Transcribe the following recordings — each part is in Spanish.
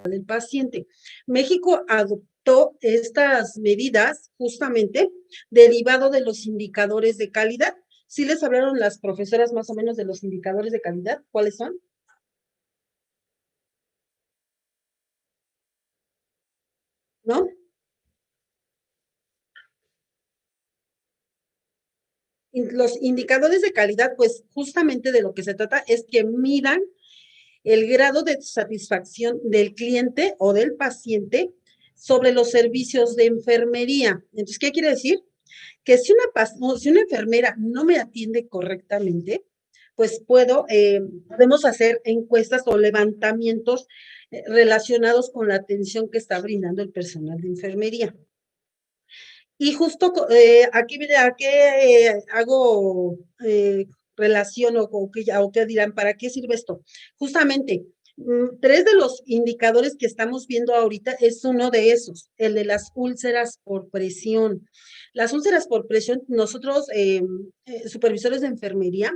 del paciente. México adoptó estas medidas justamente derivado de los indicadores de calidad. ¿Sí les hablaron las profesoras más o menos de los indicadores de calidad? ¿Cuáles son? ¿No? Los indicadores de calidad, pues justamente de lo que se trata es que midan el grado de satisfacción del cliente o del paciente sobre los servicios de enfermería. Entonces, ¿qué quiere decir? Que si una enfermera no me atiende correctamente, pues podemos hacer encuestas o levantamientos relacionados con la atención que está brindando el personal de enfermería. Y justo aquí a qué hago relación o qué dirán, ¿para qué sirve esto? Justamente, tres de los indicadores que estamos viendo ahorita es uno de esos, el de las úlceras por presión. Las úlceras por presión, nosotros, supervisores de enfermería,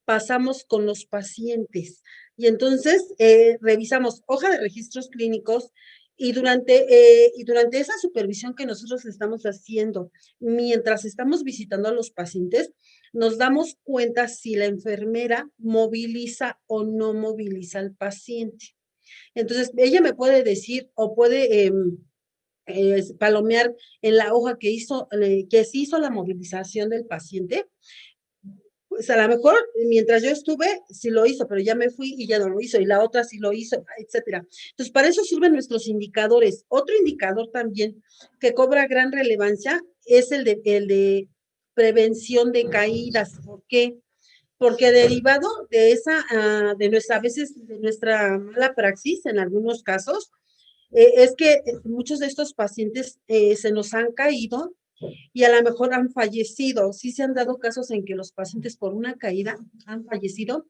pasamos con los pacientes y entonces revisamos hoja de registros clínicos y durante esa supervisión que nosotros estamos haciendo, mientras estamos visitando a los pacientes, nos damos cuenta si la enfermera moviliza o no moviliza al paciente. Entonces, ella me puede decir o puede palomear en la hoja que se hizo la movilización del paciente, pues a lo mejor mientras yo estuve, sí lo hizo, pero ya me fui y ya no lo hizo, y la otra sí lo hizo, etcétera. Entonces, para eso sirven nuestros indicadores. Otro indicador también que cobra gran relevancia es el de prevención de caídas. ¿Por qué? Porque derivado de de nuestra, a veces, de nuestra mala praxis en algunos casos, es que muchos de estos pacientes se nos han caído y a lo mejor han fallecido. Sí se han dado casos en que los pacientes por una caída han fallecido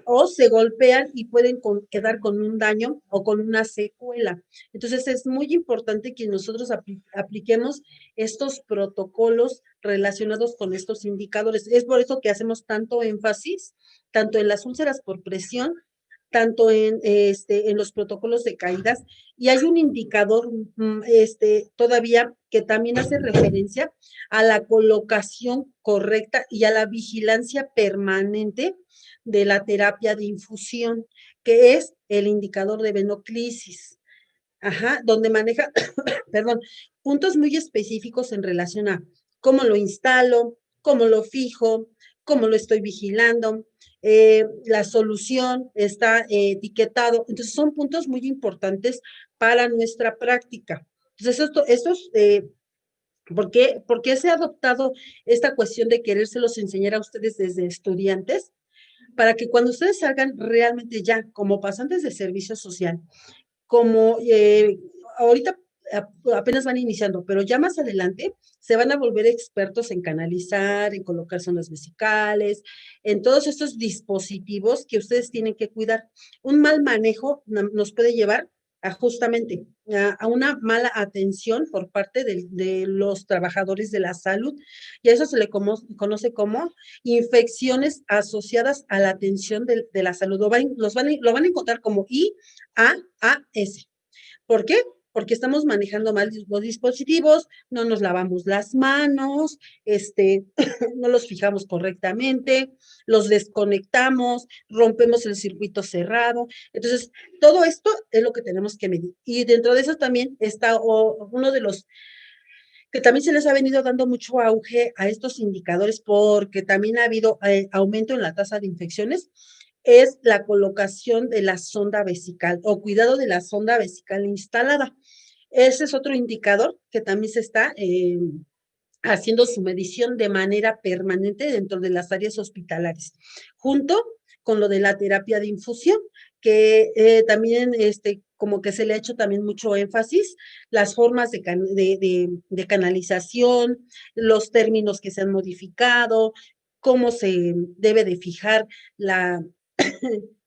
o se golpean y pueden quedar con un daño o con una secuela. Entonces es muy importante que nosotros apliquemos estos protocolos relacionados con estos indicadores. Es por eso que hacemos tanto énfasis, tanto en las úlceras por presión, tanto en los protocolos de caídas, y hay un indicador todavía que también hace referencia a la colocación correcta y a la vigilancia permanente de la terapia de infusión, que es el indicador de venoclisis, ajá, donde maneja, perdón, puntos muy específicos en relación a cómo lo instalo, cómo lo fijo, cómo lo estoy vigilando, la solución está etiquetado. Entonces, son puntos muy importantes para nuestra práctica. Entonces, ¿por qué se ha adoptado esta cuestión de querérselos enseñar a ustedes desde estudiantes? Para que cuando ustedes salgan realmente ya como pasantes de servicio social, como ahorita apenas van iniciando, pero ya más adelante se van a volver expertos en canalizar, en colocar zonas vesicales, en todos estos dispositivos que ustedes tienen que cuidar. Un mal manejo nos puede llevar a justamente a una mala atención por parte de los trabajadores de la salud, y a eso se le conoce como infecciones asociadas a la atención de la salud. Lo van a encontrar como IAAS. ¿Por qué? Porque estamos manejando mal los dispositivos, no nos lavamos las manos, no los fijamos correctamente, los desconectamos, rompemos el circuito cerrado. Entonces, todo esto es lo que tenemos que medir. Y dentro de eso también está uno de los que también se les ha venido dando mucho auge a estos indicadores porque también ha habido aumento en la tasa de infecciones, es la colocación de la sonda vesical o cuidado de la sonda vesical instalada. Ese es otro indicador que también se está haciendo su medición de manera permanente dentro de las áreas hospitalarias, junto con lo de la terapia de infusión, que también como que se le ha hecho también mucho énfasis, las formas de canalización, los términos que se han modificado, cómo se debe de fijar la,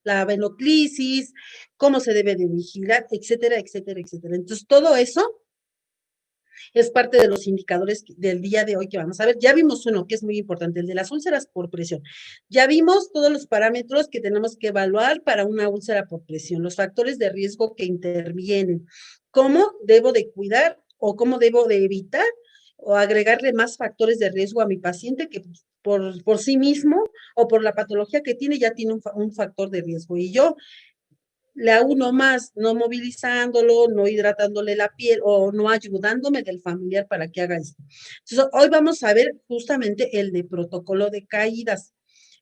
la venoclisis, cómo se debe de vigilar, etcétera, etcétera, etcétera. Entonces, todo eso Es parte de los indicadores del día de hoy que vamos a ver. Ya vimos uno que es muy importante, el de las úlceras por presión. Ya vimos todos los parámetros que tenemos que evaluar para una úlcera por presión, los factores de riesgo que intervienen, cómo debo de cuidar o cómo debo de evitar o agregarle más factores de riesgo a mi paciente que por sí mismo o por la patología que tiene ya tiene un factor de riesgo. Y yo le auno más, no movilizándolo, no hidratándole la piel o no ayudándome del familiar para que haga esto. Entonces, hoy vamos a ver justamente el de protocolo de caídas.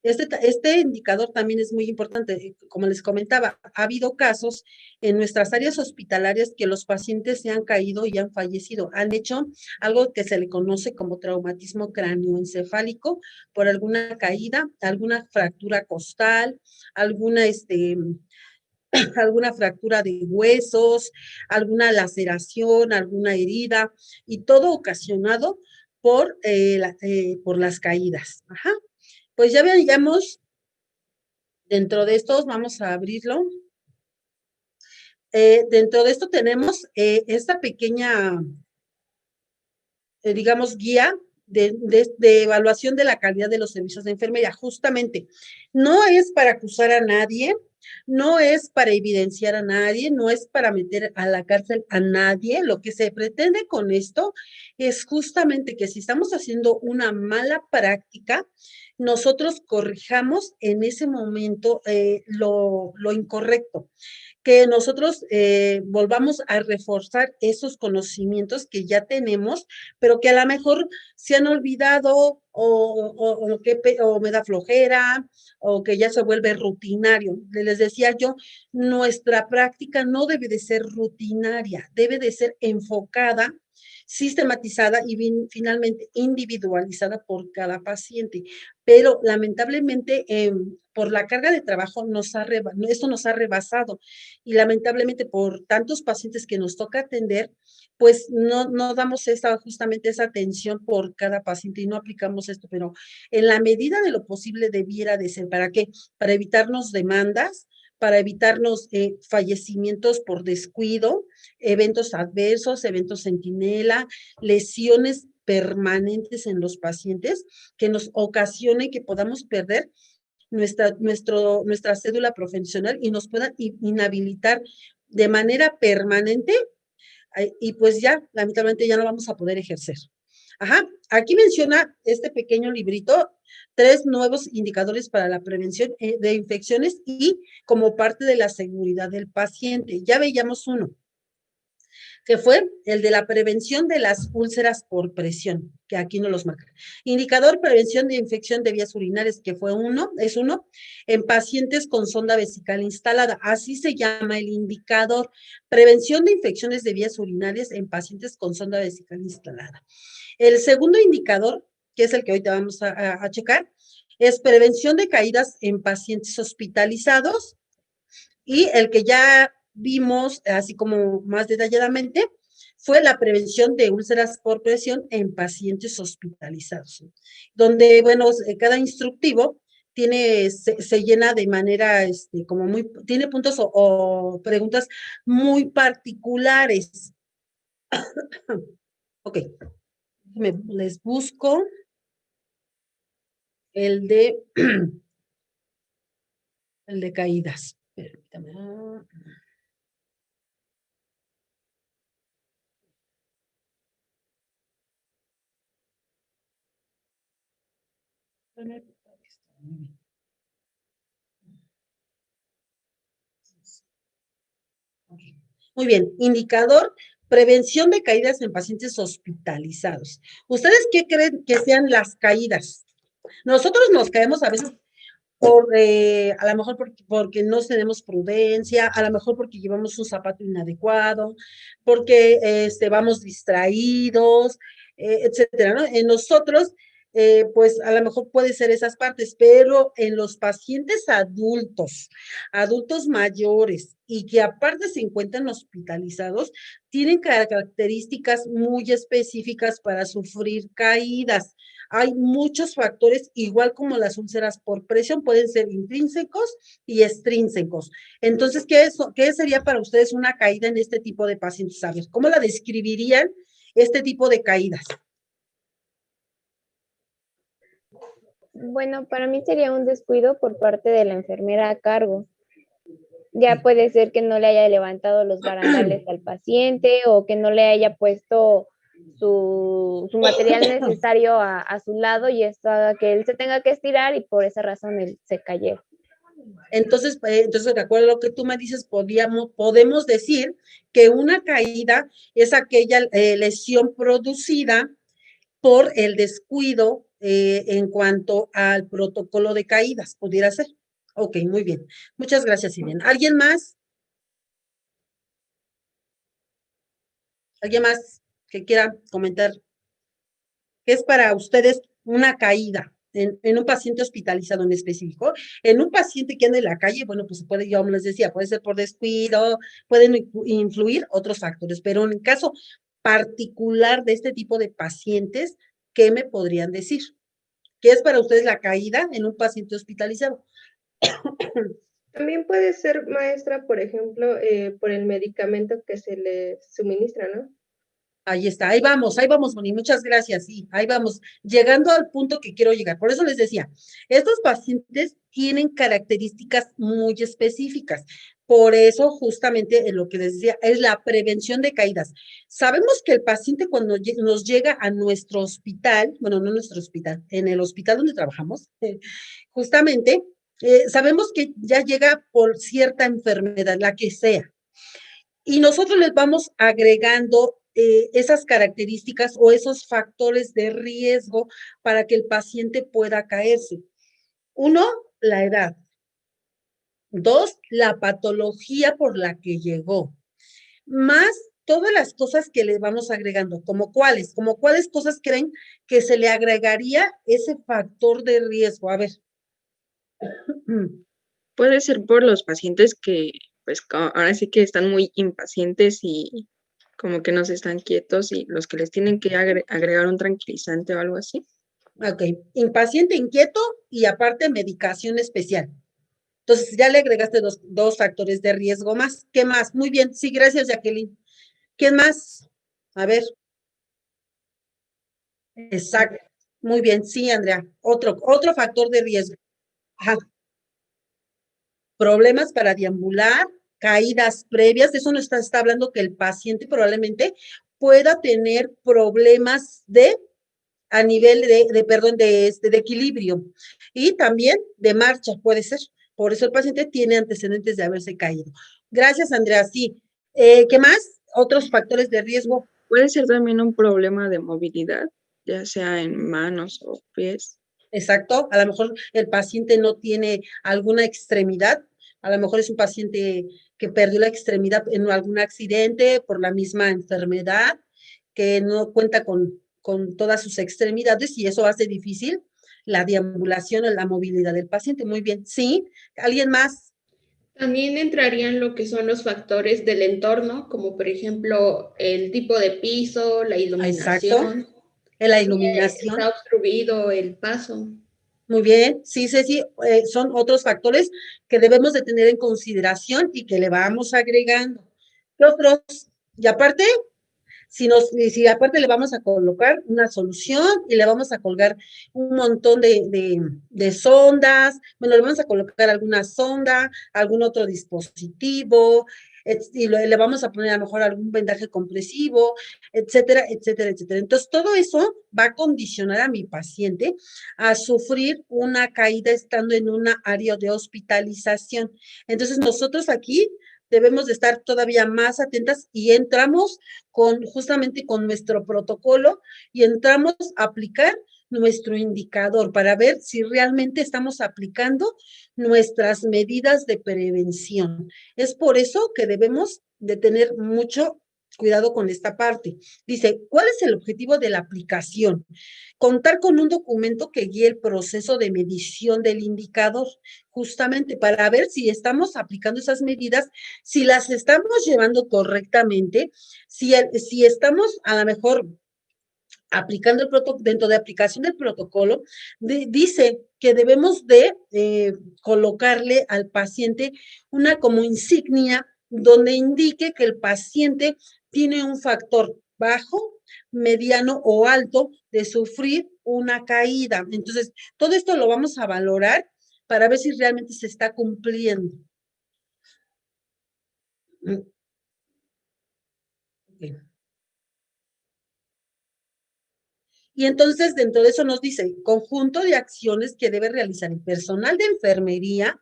Este indicador también es muy importante. Como les comentaba, ha habido casos en nuestras áreas hospitalarias que los pacientes se han caído y han fallecido. Han hecho algo que se le conoce como traumatismo cráneoencefálico por alguna caída, alguna fractura costal, alguna alguna fractura de huesos, alguna laceración, alguna herida, y todo ocasionado por las caídas. Ajá. Pues ya veíamos, dentro de estos, vamos a abrirlo. Dentro de esto tenemos esta pequeña, digamos, guía de evaluación de la calidad de los servicios de enfermería. Justamente, no es para acusar a nadie, no es para evidenciar a nadie, no es para meter a la cárcel a nadie. Lo que se pretende con esto es justamente que si estamos haciendo una mala práctica, nosotros corrijamos en ese momento lo incorrecto, que nosotros volvamos a reforzar esos conocimientos que ya tenemos, pero que a lo mejor se han olvidado o me da flojera o que ya se vuelve rutinario. Les decía yo, nuestra práctica no debe de ser rutinaria, debe de ser enfocada, sistematizada y finalmente individualizada por cada paciente. Pero lamentablemente por la carga de trabajo esto nos ha rebasado y lamentablemente por tantos pacientes que nos toca atender, pues no damos justamente esa atención por cada paciente y no aplicamos esto, pero en la medida de lo posible debiera de ser. ¿Para qué? Para evitarnos demandas, para evitarnos fallecimientos por descuido, eventos adversos, eventos centinela, lesiones permanentes en los pacientes que nos ocasionen que podamos perder nuestra cédula profesional y nos puedan inhabilitar de manera permanente y pues ya, lamentablemente ya no vamos a poder ejercer. Ajá, aquí menciona este pequeño librito 3 nuevos indicadores para la prevención de infecciones y como parte de la seguridad del paciente. Ya veíamos uno, que fue el de la prevención de las úlceras por presión, que aquí no los marca. Indicador prevención de infección de vías urinarias, que es uno, en pacientes con sonda vesical instalada. Así se llama el indicador. Prevención de infecciones de vías urinarias en pacientes con sonda vesical instalada. El segundo indicador, que es el que ahorita vamos a checar, es prevención de caídas en pacientes hospitalizados y el que ya vimos, así como más detalladamente, fue la prevención de úlceras por presión en pacientes hospitalizados, donde, bueno, cada instructivo se llena de manera, tiene puntos o preguntas muy particulares. Ok, les busco el de, el de caídas. Permítame. Muy bien, indicador, prevención de caídas en pacientes hospitalizados. ¿Ustedes qué creen que sean las caídas? Nosotros nos caemos a veces a lo mejor porque no tenemos prudencia, a lo mejor porque llevamos un zapato inadecuado, porque vamos distraídos, etcétera, ¿no? En nosotros, pues a lo mejor puede ser esas partes, pero en los pacientes adultos mayores y que aparte se encuentran hospitalizados, tienen características muy específicas para sufrir caídas. Hay muchos factores, igual como las úlceras por presión, pueden ser intrínsecos y extrínsecos. Entonces, ¿qué sería para ustedes una caída en este tipo de pacientes? A ver, ¿cómo la describirían este tipo de caídas? Bueno, para mí sería un descuido por parte de la enfermera a cargo. Ya puede ser que no le haya levantado los barandales al paciente o que no le haya puesto su material necesario a su lado y esto haga que él se tenga que estirar y por esa razón él se cayera. Entonces, de acuerdo a lo que tú me dices, podemos decir que una caída es aquella lesión producida por el descuido en cuanto al protocolo de caídas, pudiera ser. Ok, muy bien. Muchas gracias, Irene. ¿Alguien más? ¿Alguien más que quiera comentar? ¿Qué es para ustedes una caída en un paciente hospitalizado en específico? En un paciente que anda en la calle, bueno, pues puede, yo les decía, puede ser por descuido, pueden influir otros factores, pero en el caso particular de este tipo de pacientes, ¿qué me podrían decir? ¿Qué es para ustedes la caída en un paciente hospitalizado? También puede ser, maestra, por ejemplo, por el medicamento que se le suministra, ¿no? Ahí está, ahí vamos, Moni, muchas gracias, sí, ahí vamos, llegando al punto que quiero llegar. Por eso les decía, estos pacientes tienen características muy específicas. Por eso, justamente, lo que les decía, es la prevención de caídas. Sabemos que el paciente cuando nos llega a nuestro hospital, bueno, no nuestro hospital, en el hospital donde trabajamos, justamente, sabemos que ya llega por cierta enfermedad, la que sea. Y nosotros les vamos agregando esas características o esos factores de riesgo para que el paciente pueda caerse. Uno, la edad. Dos, la patología por la que llegó. Más todas las cosas que le vamos agregando, como cuáles cosas creen que se le agregaría ese factor de riesgo. A ver. Puede ser por los pacientes que, pues ahora sí que están muy impacientes y como que no se están quietos y los que les tienen que agregar un tranquilizante o algo así. Ok, impaciente, inquieto y aparte medicación especial. Entonces, ya le agregaste dos factores de riesgo más. ¿Qué más? Muy bien, sí, gracias, Jacqueline. ¿Quién más? A ver, exacto. Muy bien, sí, Andrea. Otro factor de riesgo. Ajá. Problemas para deambular, caídas previas, de eso nos está hablando que el paciente probablemente pueda tener problemas a nivel perdón, de equilibrio y también de marcha, puede ser. Por eso el paciente tiene antecedentes de haberse caído. Gracias, Andrea. Sí. ¿Qué más? Otros factores de riesgo. Puede ser también un problema de movilidad, ya sea en manos o pies. Exacto. A lo mejor el paciente no tiene alguna extremidad. A lo mejor es un paciente que perdió la extremidad en algún accidente por la misma enfermedad, que no cuenta con todas sus extremidades y eso hace difícil la deambulación o la movilidad del paciente. Muy bien. ¿Sí? ¿Alguien más? También entrarían lo que son los factores del entorno, como por ejemplo el tipo de piso, la Exacto. iluminación, La si iluminación. está obstruido el paso. Muy bien, sí, Ceci, son otros factores que debemos de tener en consideración y que le vamos agregando. ¿Qué otros? Y aparte, si aparte le vamos a colocar una solución y le vamos a colgar un montón de sondas, bueno, le vamos a colocar alguna sonda, algún otro dispositivo, y le vamos a poner a lo mejor algún vendaje compresivo, etcétera, etcétera, etcétera. Entonces, todo eso va a condicionar a mi paciente a sufrir una caída estando en una área de hospitalización. Entonces, nosotros aquí debemos de estar todavía más atentas y entramos justamente con nuestro protocolo y entramos a aplicar nuestro indicador para ver si realmente estamos aplicando nuestras medidas de prevención. Es por eso que debemos de tener mucho cuidado con esta parte. Dice, ¿cuál es el objetivo de la aplicación? Contar con un documento que guíe el proceso de medición del indicador, justamente para ver si estamos aplicando esas medidas, si las estamos llevando correctamente, si estamos a lo mejor aplicando el protocolo, dentro de aplicación del protocolo, dice que debemos de colocarle al paciente una como insignia donde indique que el paciente tiene un factor bajo, mediano o alto de sufrir una caída. Entonces, todo esto lo vamos a valorar para ver si realmente se está cumpliendo. Okay. Y entonces, dentro de eso nos dice, conjunto de acciones que debe realizar el personal de enfermería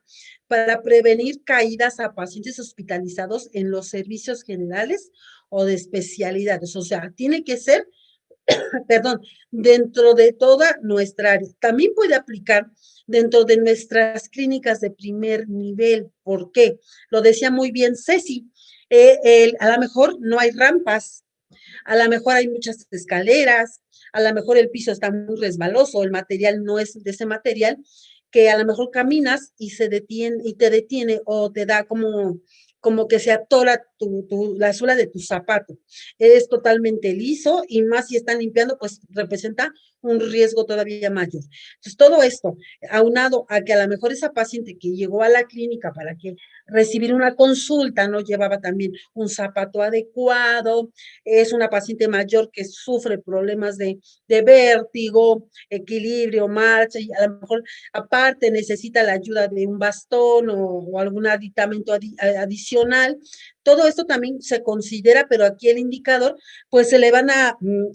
para prevenir caídas a pacientes hospitalizados en los servicios generales o de especialidades. O sea, tiene que ser, perdón, dentro de toda nuestra área. También puede aplicar dentro de nuestras clínicas de primer nivel. ¿Por qué? Lo decía muy bien Ceci. A lo mejor no hay rampas, a lo mejor hay muchas escaleras, a lo mejor el piso está muy resbaloso, el material no es de ese material, que a lo mejor caminas y se detiene, y te detiene o te da como que se atora la suela de tu zapato. Es totalmente liso y más si están limpiando, pues representa un riesgo todavía mayor. Entonces, todo esto, aunado a que a lo mejor esa paciente que llegó a la clínica para que recibir una consulta no llevaba también un zapato adecuado, es una paciente mayor que sufre problemas de vértigo, equilibrio, marcha, y a lo mejor aparte necesita la ayuda de un bastón o algún aditamento adicional. Todo esto también se considera, pero aquí el indicador, pues se le van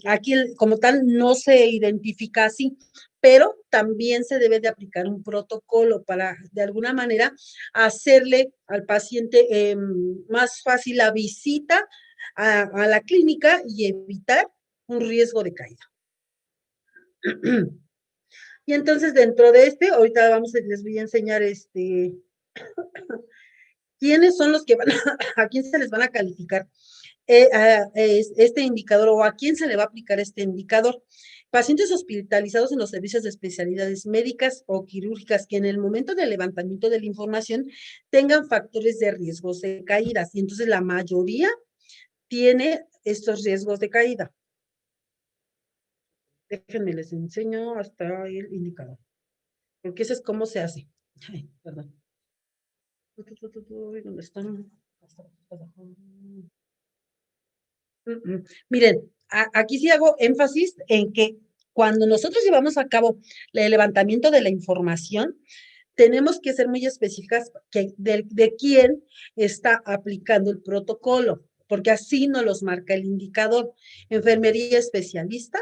aquí como tal no se identifica así, pero también se debe de aplicar un protocolo para, de alguna manera, hacerle al paciente más fácil la visita a la clínica y evitar un riesgo de caída. Y entonces dentro de ahorita les voy a enseñar quiénes son los que van a quién se les van a calificar este indicador o a quién se le va a aplicar este indicador. Pacientes hospitalizados en los servicios de especialidades médicas o quirúrgicas que en el momento del levantamiento de la información tengan factores de riesgos de caídas. Y entonces la mayoría tiene estos riesgos de caída. Déjenme les enseño hasta el indicador, porque eso es cómo se hace. Ay, perdón. ¿Dónde están? Miren, aquí sí hago énfasis en que cuando nosotros llevamos a cabo el levantamiento de la información, tenemos que ser muy específicas de quién está aplicando el protocolo, porque así nos los marca el indicador. Enfermería especialista,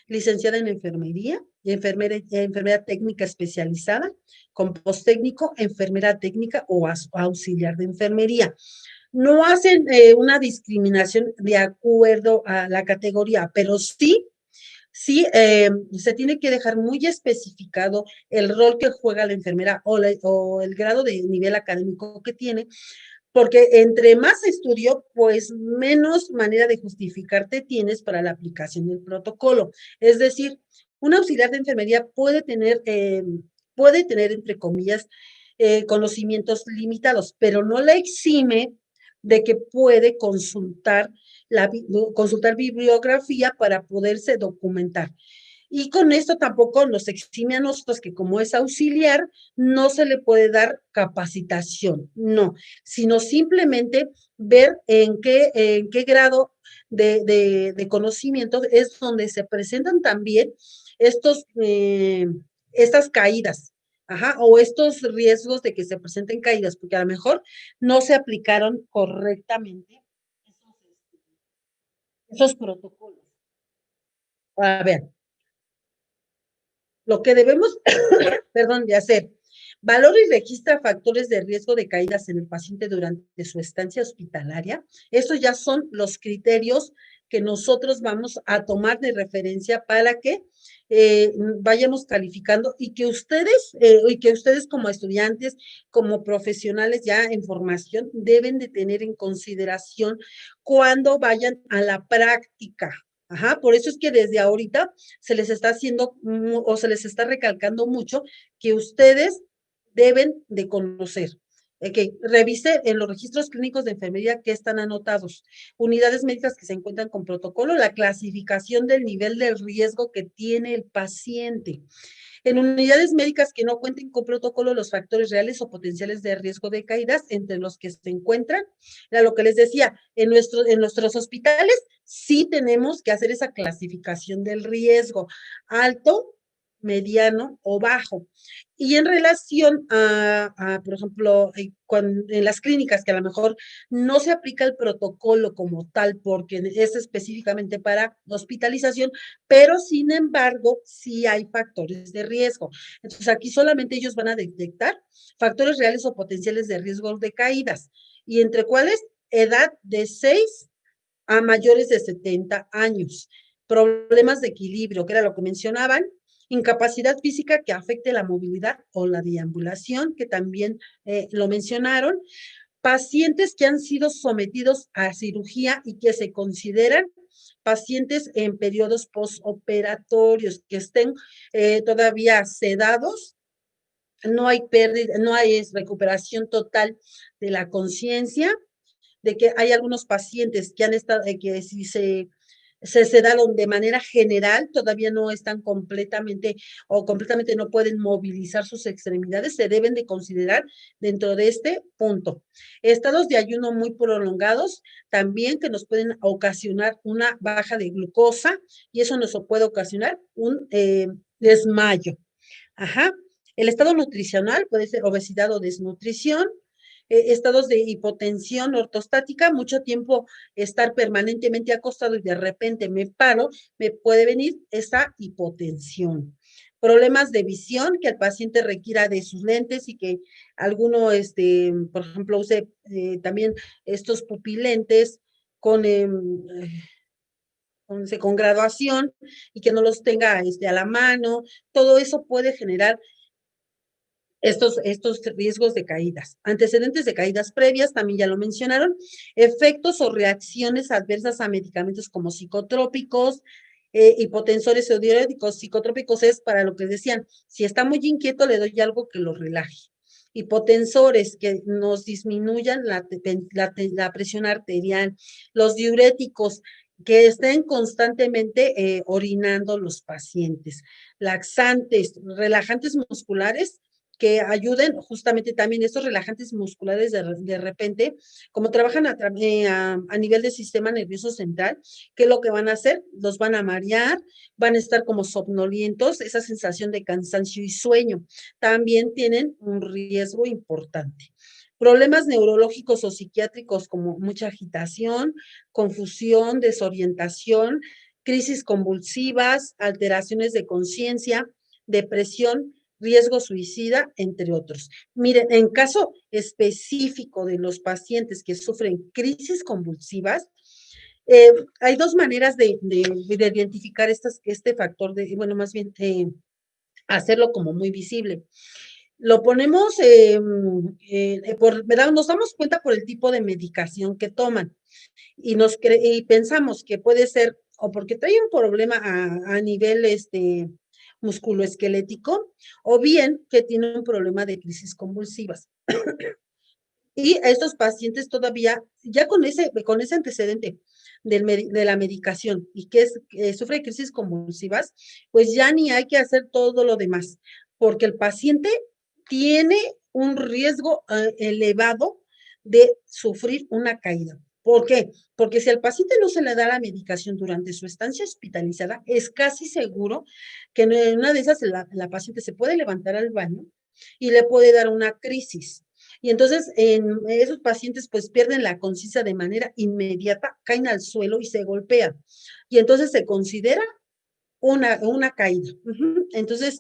licenciada en enfermería, enfermera técnica especializada, con posttécnico, enfermera técnica o auxiliar de enfermería. No hacen una discriminación de acuerdo a la categoría, pero sí se tiene que dejar muy especificado el rol que juega la enfermera o el grado de nivel académico que tiene, porque entre más estudio, pues menos manera de justificarte tienes para la aplicación del protocolo. Es decir, un auxiliar de enfermería puede tener, entre comillas, conocimientos limitados, pero no la exime de que puede consultar bibliografía para poderse documentar. Y con esto tampoco nos exime a nosotros que como es auxiliar, no se le puede dar capacitación, no, sino simplemente ver en qué grado de conocimiento es donde se presentan también estas caídas, o estos riesgos de que se presenten caídas, porque a lo mejor no se aplicaron correctamente esos protocolos. A ver, lo que debemos, de hacer, valora y registra factores de riesgo de caídas en el paciente durante su estancia hospitalaria. Estos ya son los criterios que nosotros vamos a tomar de referencia para que vayamos calificando y que ustedes como estudiantes, como profesionales ya en formación, deben de tener en consideración cuando vayan a la práctica. Por eso es que desde ahorita se les está haciendo o se les está recalcando mucho que ustedes deben de conocer. Revise en los registros clínicos de enfermería que están anotados, unidades médicas que se encuentran con protocolo, la clasificación del nivel de riesgo que tiene el paciente. En unidades médicas que no cuenten con protocolo, los factores reales o potenciales de riesgo de caídas, entre los que se encuentran, era lo que les decía, en nuestros hospitales sí tenemos que hacer esa clasificación del riesgo, alto, mediano o bajo. Y en relación por ejemplo, en las clínicas que a lo mejor no se aplica el protocolo como tal, porque es específicamente para hospitalización, pero sin embargo, sí hay factores de riesgo. Entonces, aquí solamente ellos van a detectar factores reales o potenciales de riesgo de caídas. ¿Y entre cuáles? Edad de 6 a mayores de 70 años. Problemas de equilibrio, que era lo que mencionaban, incapacidad física que afecte la movilidad o la deambulación, que también lo mencionaron, pacientes que han sido sometidos a cirugía y que se consideran pacientes en periodos postoperatorios, que estén todavía sedados, no hay pérdida, no hay recuperación total de la conciencia, de que hay algunos pacientes que han estado, que si se sedaron de manera general, todavía no están completamente o completamente no pueden movilizar sus extremidades, se deben de considerar dentro de este punto. Estados de ayuno muy prolongados, también que nos pueden ocasionar una baja de glucosa y eso nos puede ocasionar un desmayo. Ajá. El estado nutricional puede ser obesidad o desnutrición, estados de hipotensión ortostática, mucho tiempo estar permanentemente acostado y de repente me paro, me puede venir esa hipotensión. Problemas de visión, que el paciente requiera de sus lentes y que alguno, por ejemplo, use también estos pupilentes con, con graduación y que no los tenga a la mano. Todo eso puede generar estos riesgos de caídas. Antecedentes de caídas previas, también ya lo mencionaron, efectos o reacciones adversas a medicamentos como psicotrópicos, hipotensores o diuréticos. Psicotrópicos es para lo que decían, si está muy inquieto le doy algo que lo relaje. Hipotensores que nos disminuyan la presión arterial. Los diuréticos que estén constantemente orinando los pacientes. Laxantes, relajantes musculares que ayuden justamente también estos relajantes musculares de repente, como trabajan a nivel del sistema nervioso central, ¿qué es lo que van a hacer? Los van a marear, van a estar como somnolientos, esa sensación de cansancio y sueño. También tienen un riesgo importante. Problemas neurológicos o psiquiátricos como mucha agitación, confusión, desorientación, crisis convulsivas, alteraciones de conciencia, depresión, riesgo suicida, entre otros. Miren, en caso específico de los pacientes que sufren crisis convulsivas, hay dos maneras de identificar este factor, bueno, más bien hacerlo como muy visible. Lo ponemos, ¿verdad? Nos damos cuenta por el tipo de medicación que toman y pensamos que puede ser o porque trae un problema a nivel musculoesquelético, o bien que tiene un problema de crisis convulsivas. Y a estos pacientes todavía, ya con ese antecedente de la medicación y que sufre crisis convulsivas, pues ya ni hay que hacer todo lo demás, porque el paciente tiene un riesgo elevado de sufrir una caída. ¿Por qué? Porque si al paciente no se le da la medicación durante su estancia hospitalizada, es casi seguro que en una de esas la paciente se puede levantar al baño y le puede dar una crisis. Y entonces en esos pacientes pues pierden la conciencia de manera inmediata, caen al suelo y se golpean. Y entonces se considera una caída. Entonces,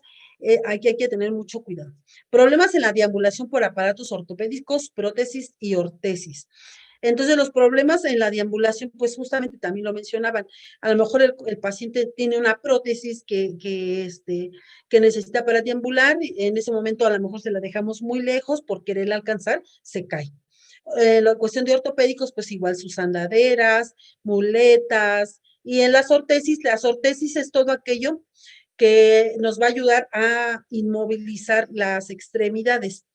aquí hay que tener mucho cuidado. Problemas en la deambulación por aparatos ortopédicos, prótesis y ortesis. Entonces, los problemas en la deambulación, pues justamente también lo mencionaban. A lo mejor el paciente tiene una prótesis que necesita para deambular, y en ese momento a lo mejor se la dejamos muy lejos por quererla alcanzar, se cae. La cuestión de ortopédicos, pues igual sus andaderas, muletas, y en las ortesis es todo aquello que nos va a ayudar a inmovilizar las extremidades,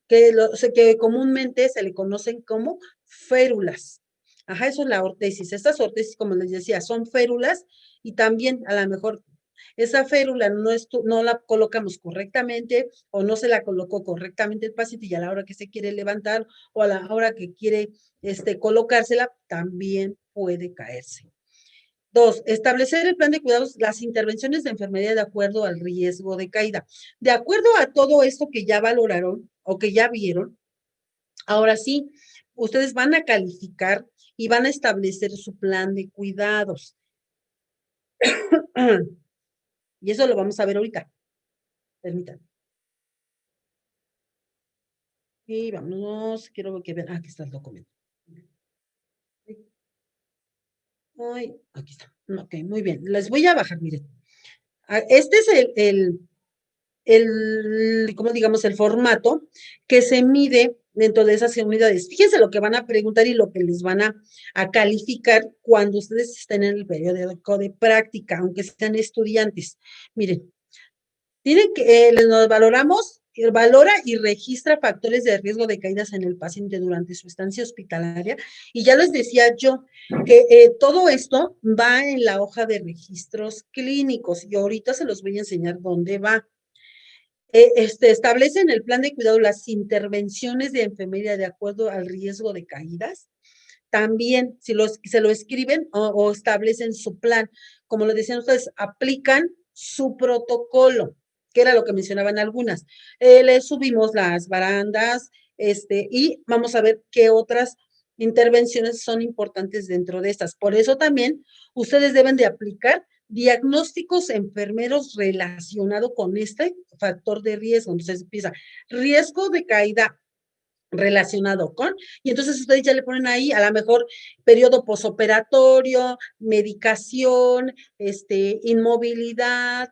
que comúnmente se le conocen como férulas. Ajá, eso es la ortesis. Estas ortesis, como les decía, son férulas y también a lo mejor esa férula no la colocamos correctamente o no se la colocó correctamente el paciente y a la hora que se quiere levantar o a la hora que quiere colocársela, también puede caerse. 2, establecer el plan de cuidados, las intervenciones de enfermería de acuerdo al riesgo de caída. De acuerdo a todo esto que ya valoraron o que ya vieron, ahora sí, ustedes van a calificar y van a establecer su plan de cuidados. Y eso lo vamos a ver ahorita. Permítanme. Y vámonos, quiero que vean, aquí está el documento. Ay, aquí está. Ok, muy bien. Les voy a bajar, miren. Este es como digamos, el formato que se mide dentro de esas unidades. Fíjense lo que van a preguntar y lo que les van a calificar cuando ustedes estén en el periódico de práctica, aunque sean estudiantes. Miren, tienen que, nos valoramos, valora y registra factores de riesgo de caídas en el paciente durante su estancia hospitalaria. Y ya les decía yo que todo esto va en la hoja de registros clínicos y ahorita se los voy a enseñar dónde va. Establece en el plan de cuidado las intervenciones de enfermería de acuerdo al riesgo de caídas. También, si se lo escriben o establecen su plan, como lo decían ustedes, aplican su protocolo, que era lo que mencionaban algunas. Le subimos las barandas, y vamos a ver qué otras intervenciones son importantes dentro de estas. Por eso también ustedes deben de aplicar diagnósticos enfermeros relacionados con este factor de riesgo. Entonces empieza riesgo de caída relacionado con, y entonces ustedes ya le ponen ahí a lo mejor periodo posoperatorio, medicación, inmovilidad,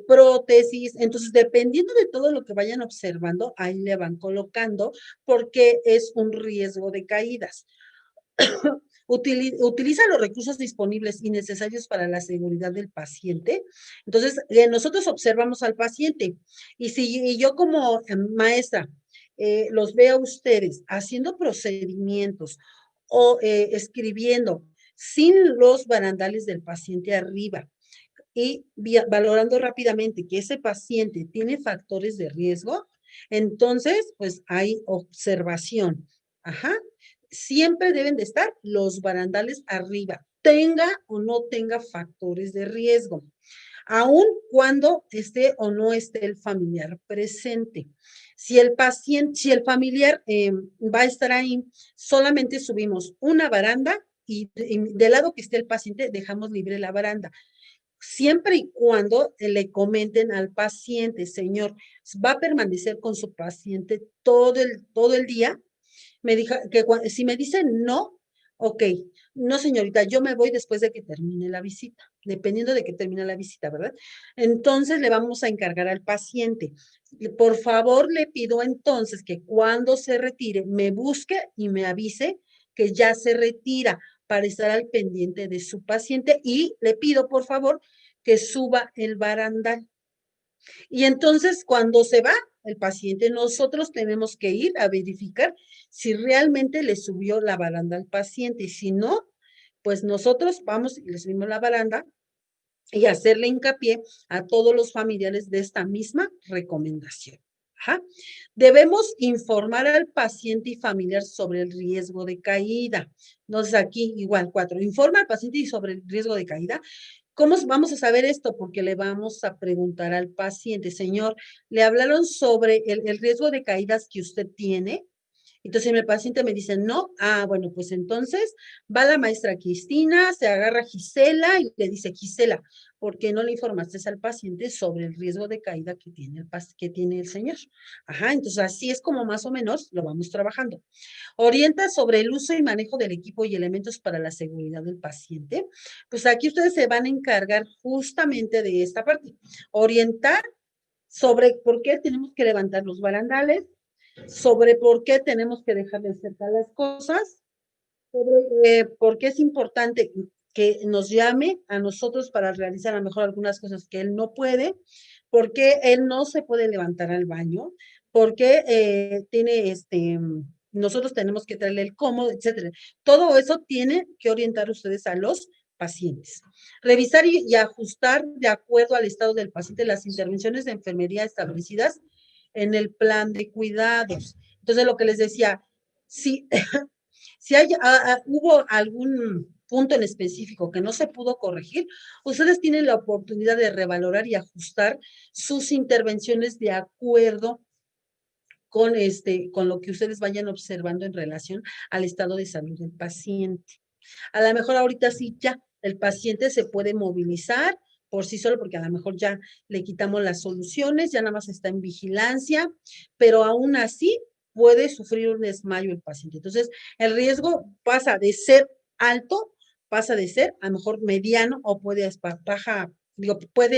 prótesis. Entonces, dependiendo de todo lo que vayan observando, ahí le van colocando porque es un riesgo de caídas. Utiliza los recursos disponibles y necesarios para la seguridad del paciente. Entonces, nosotros observamos al paciente y si yo como maestra los veo a ustedes haciendo procedimientos o escribiendo sin los barandales del paciente arriba y valorando rápidamente que ese paciente tiene factores de riesgo, entonces, pues hay observación. Ajá. Siempre deben de estar los barandales arriba, tenga o no tenga factores de riesgo, aun cuando esté o no esté el familiar presente. Si el paciente, si el familiar va a estar ahí, solamente subimos una baranda y del lado que esté el paciente dejamos libre la baranda. Siempre y cuando le comenten al paciente, señor, va a permanecer con su paciente todo el día. Me dijo que si me dicen no, ok, no señorita, yo me voy después de que termine la visita, dependiendo de que termine la visita, ¿verdad? Entonces le vamos a encargar al paciente. Por favor, le pido entonces que cuando se retire, me busque y me avise que ya se retira para estar al pendiente de su paciente y le pido, por favor, que suba el barandal. Y entonces, cuando se va el paciente, nosotros tenemos que ir a verificar si realmente le subió la baranda al paciente. Y si no, pues nosotros vamos y le subimos la baranda y hacerle hincapié a todos los familiares de esta misma recomendación. Ajá. Debemos informar al paciente y familiar sobre el riesgo de caída. Entonces, aquí igual 4, informa al paciente y sobre el riesgo de caída. ¿Cómo vamos a saber esto? Porque le vamos a preguntar al paciente, señor, ¿le hablaron sobre el riesgo de caídas que usted tiene? Entonces, si el paciente me dice no, bueno, pues entonces va la maestra Cristina, se agarra a Gisela y le dice, Gisela, ¿por qué no le informaste al paciente sobre el riesgo de caída que tiene el señor? Ajá, entonces así es como más o menos lo vamos trabajando. Orienta sobre el uso y manejo del equipo y elementos para la seguridad del paciente. Pues aquí ustedes se van a encargar justamente de esta parte. Orientar sobre por qué tenemos que levantar los barandales, sobre por qué tenemos que dejar de cerca las cosas, sobre por qué es importante que nos llame a nosotros para realizar a lo mejor algunas cosas que él no puede, por qué él no se puede levantar al baño, por qué tiene nosotros tenemos que traerle el cómodo, etcétera. Todo eso tiene que orientar ustedes a los pacientes. Revisar y ajustar de acuerdo al estado del paciente las intervenciones de enfermería establecidas en el plan de cuidados. Entonces, lo que les decía, si hubo punto en específico que no se pudo corregir, ustedes tienen la oportunidad de revalorar y ajustar sus intervenciones de acuerdo con lo que ustedes vayan observando en relación al estado de salud del paciente. A lo mejor ahorita sí ya el paciente se puede movilizar por sí solo, porque a lo mejor ya le quitamos las soluciones, ya nada más está en vigilancia, pero aún así puede sufrir un desmayo el paciente. Entonces, el riesgo pasa de ser alto, pasa de ser a lo mejor mediano o puede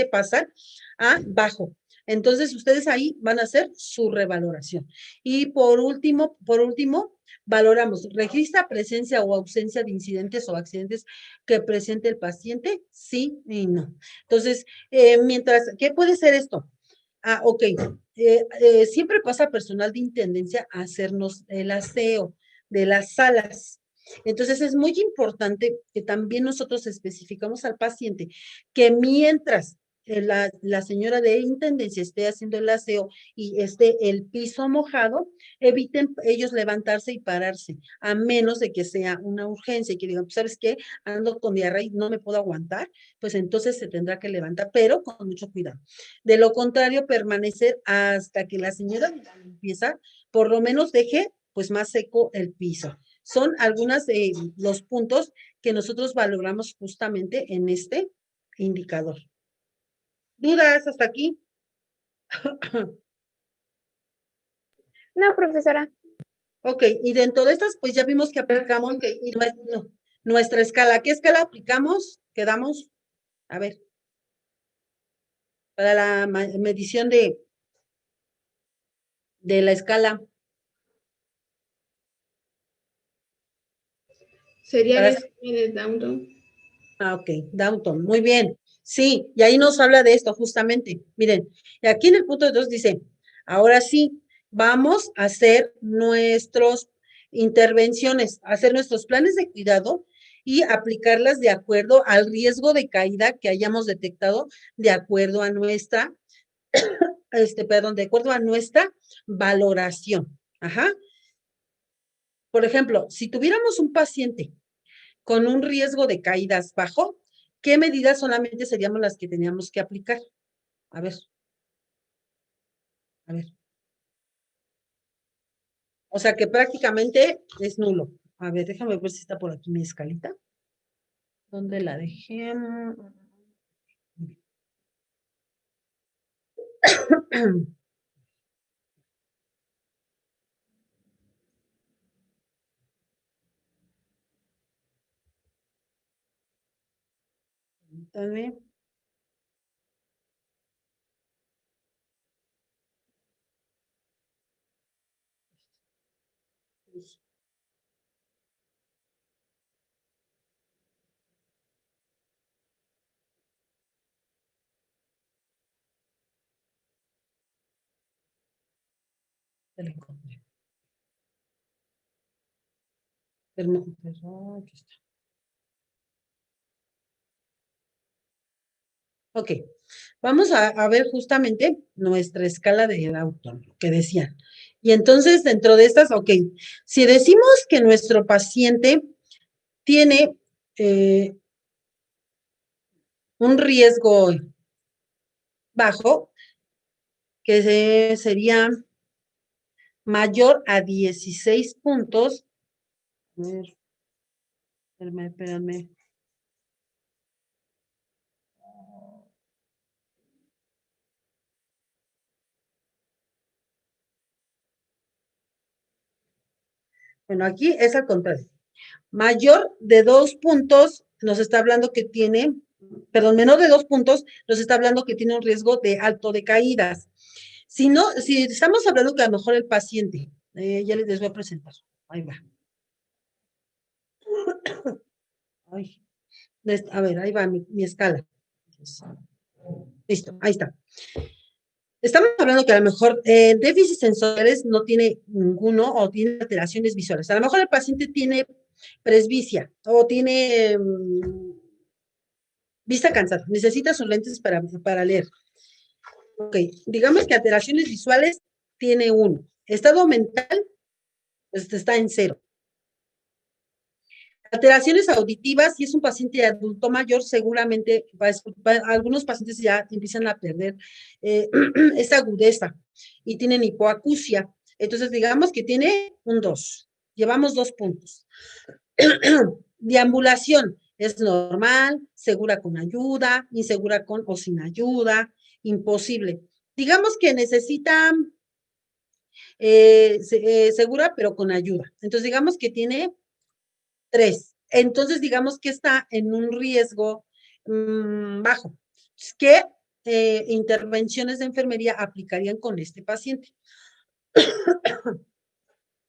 pasar a bajo. Entonces, ustedes ahí van a hacer su revaloración. Y por último, valoramos, registra presencia o ausencia de incidentes o accidentes que presente el paciente, sí y no. Entonces, ¿qué puede ser esto? Ok, siempre pasa personal de intendencia a hacernos el aseo de las salas. Entonces, es muy importante que también nosotros especificamos al paciente que mientras la señora de intendencia esté haciendo el aseo y esté el piso mojado, eviten ellos levantarse y pararse, a menos de que sea una urgencia y que digan, pues, ¿sabes qué? Ando con diarrea y no me puedo aguantar, pues entonces se tendrá que levantar, pero con mucho cuidado. De lo contrario, permanecer hasta que la señora de la limpieza por lo menos deje pues más seco el piso. Son algunos de los puntos que nosotros valoramos justamente en este indicador. ¿Dudas hasta aquí? No, profesora. Ok, y dentro de estas, pues ya vimos que aplicamos nuestra escala. ¿Qué escala aplicamos? Quedamos, a ver, para la medición de la escala. Sería Para, la escala de Downton. ok, Downton, muy bien. Sí, y ahí nos habla de esto justamente. Miren, y aquí en el punto 2 dice, ahora sí, vamos a hacer nuestras intervenciones, hacer nuestros planes de cuidado y aplicarlas de acuerdo al riesgo de caída que hayamos detectado, de acuerdo a nuestra, de acuerdo a nuestra valoración. Ajá. Por ejemplo, si tuviéramos un paciente con un riesgo de caídas bajo, ¿qué medidas solamente seríamos las que teníamos que aplicar? A ver. A ver. O sea que prácticamente es nulo. A ver, déjame ver si está por aquí mi escalita. ¿Dónde la dejé? Dame. Ya la encontré. Aquí está. Ok, vamos a ver justamente nuestra escala de Downton, que decían. Y entonces, dentro de estas, ok, si decimos que nuestro paciente tiene un riesgo bajo, que sería mayor a 16 puntos. A ver, espérame. Bueno, aquí es al contrario. Mayor de 2 puntos nos está hablando que tiene, perdón, menor de 2 puntos nos está hablando que tiene un riesgo de alto de caídas. Si estamos hablando que a lo mejor el paciente, ya les voy a presentar, ahí va. Ay, a ver, ahí va mi escala. Listo, ahí está. Estamos hablando que a lo mejor déficits sensoriales no tiene ninguno o tiene alteraciones visuales. A lo mejor el paciente tiene presbicia o tiene vista cansada, necesita sus lentes para leer. Ok, digamos que alteraciones visuales tiene 1. Estado mental, pues está en 0. Alteraciones auditivas, si es un paciente adulto mayor, seguramente algunos pacientes ya empiezan a perder esa agudeza y tienen hipoacusia. Entonces, digamos que tiene un 2. Llevamos 2 puntos. Deambulación es normal, segura con ayuda, insegura con o sin ayuda, imposible. Digamos que necesita segura, pero con ayuda. Entonces, digamos que tiene 3. Entonces, digamos que está en un riesgo bajo. ¿Qué intervenciones de enfermería aplicarían con este paciente?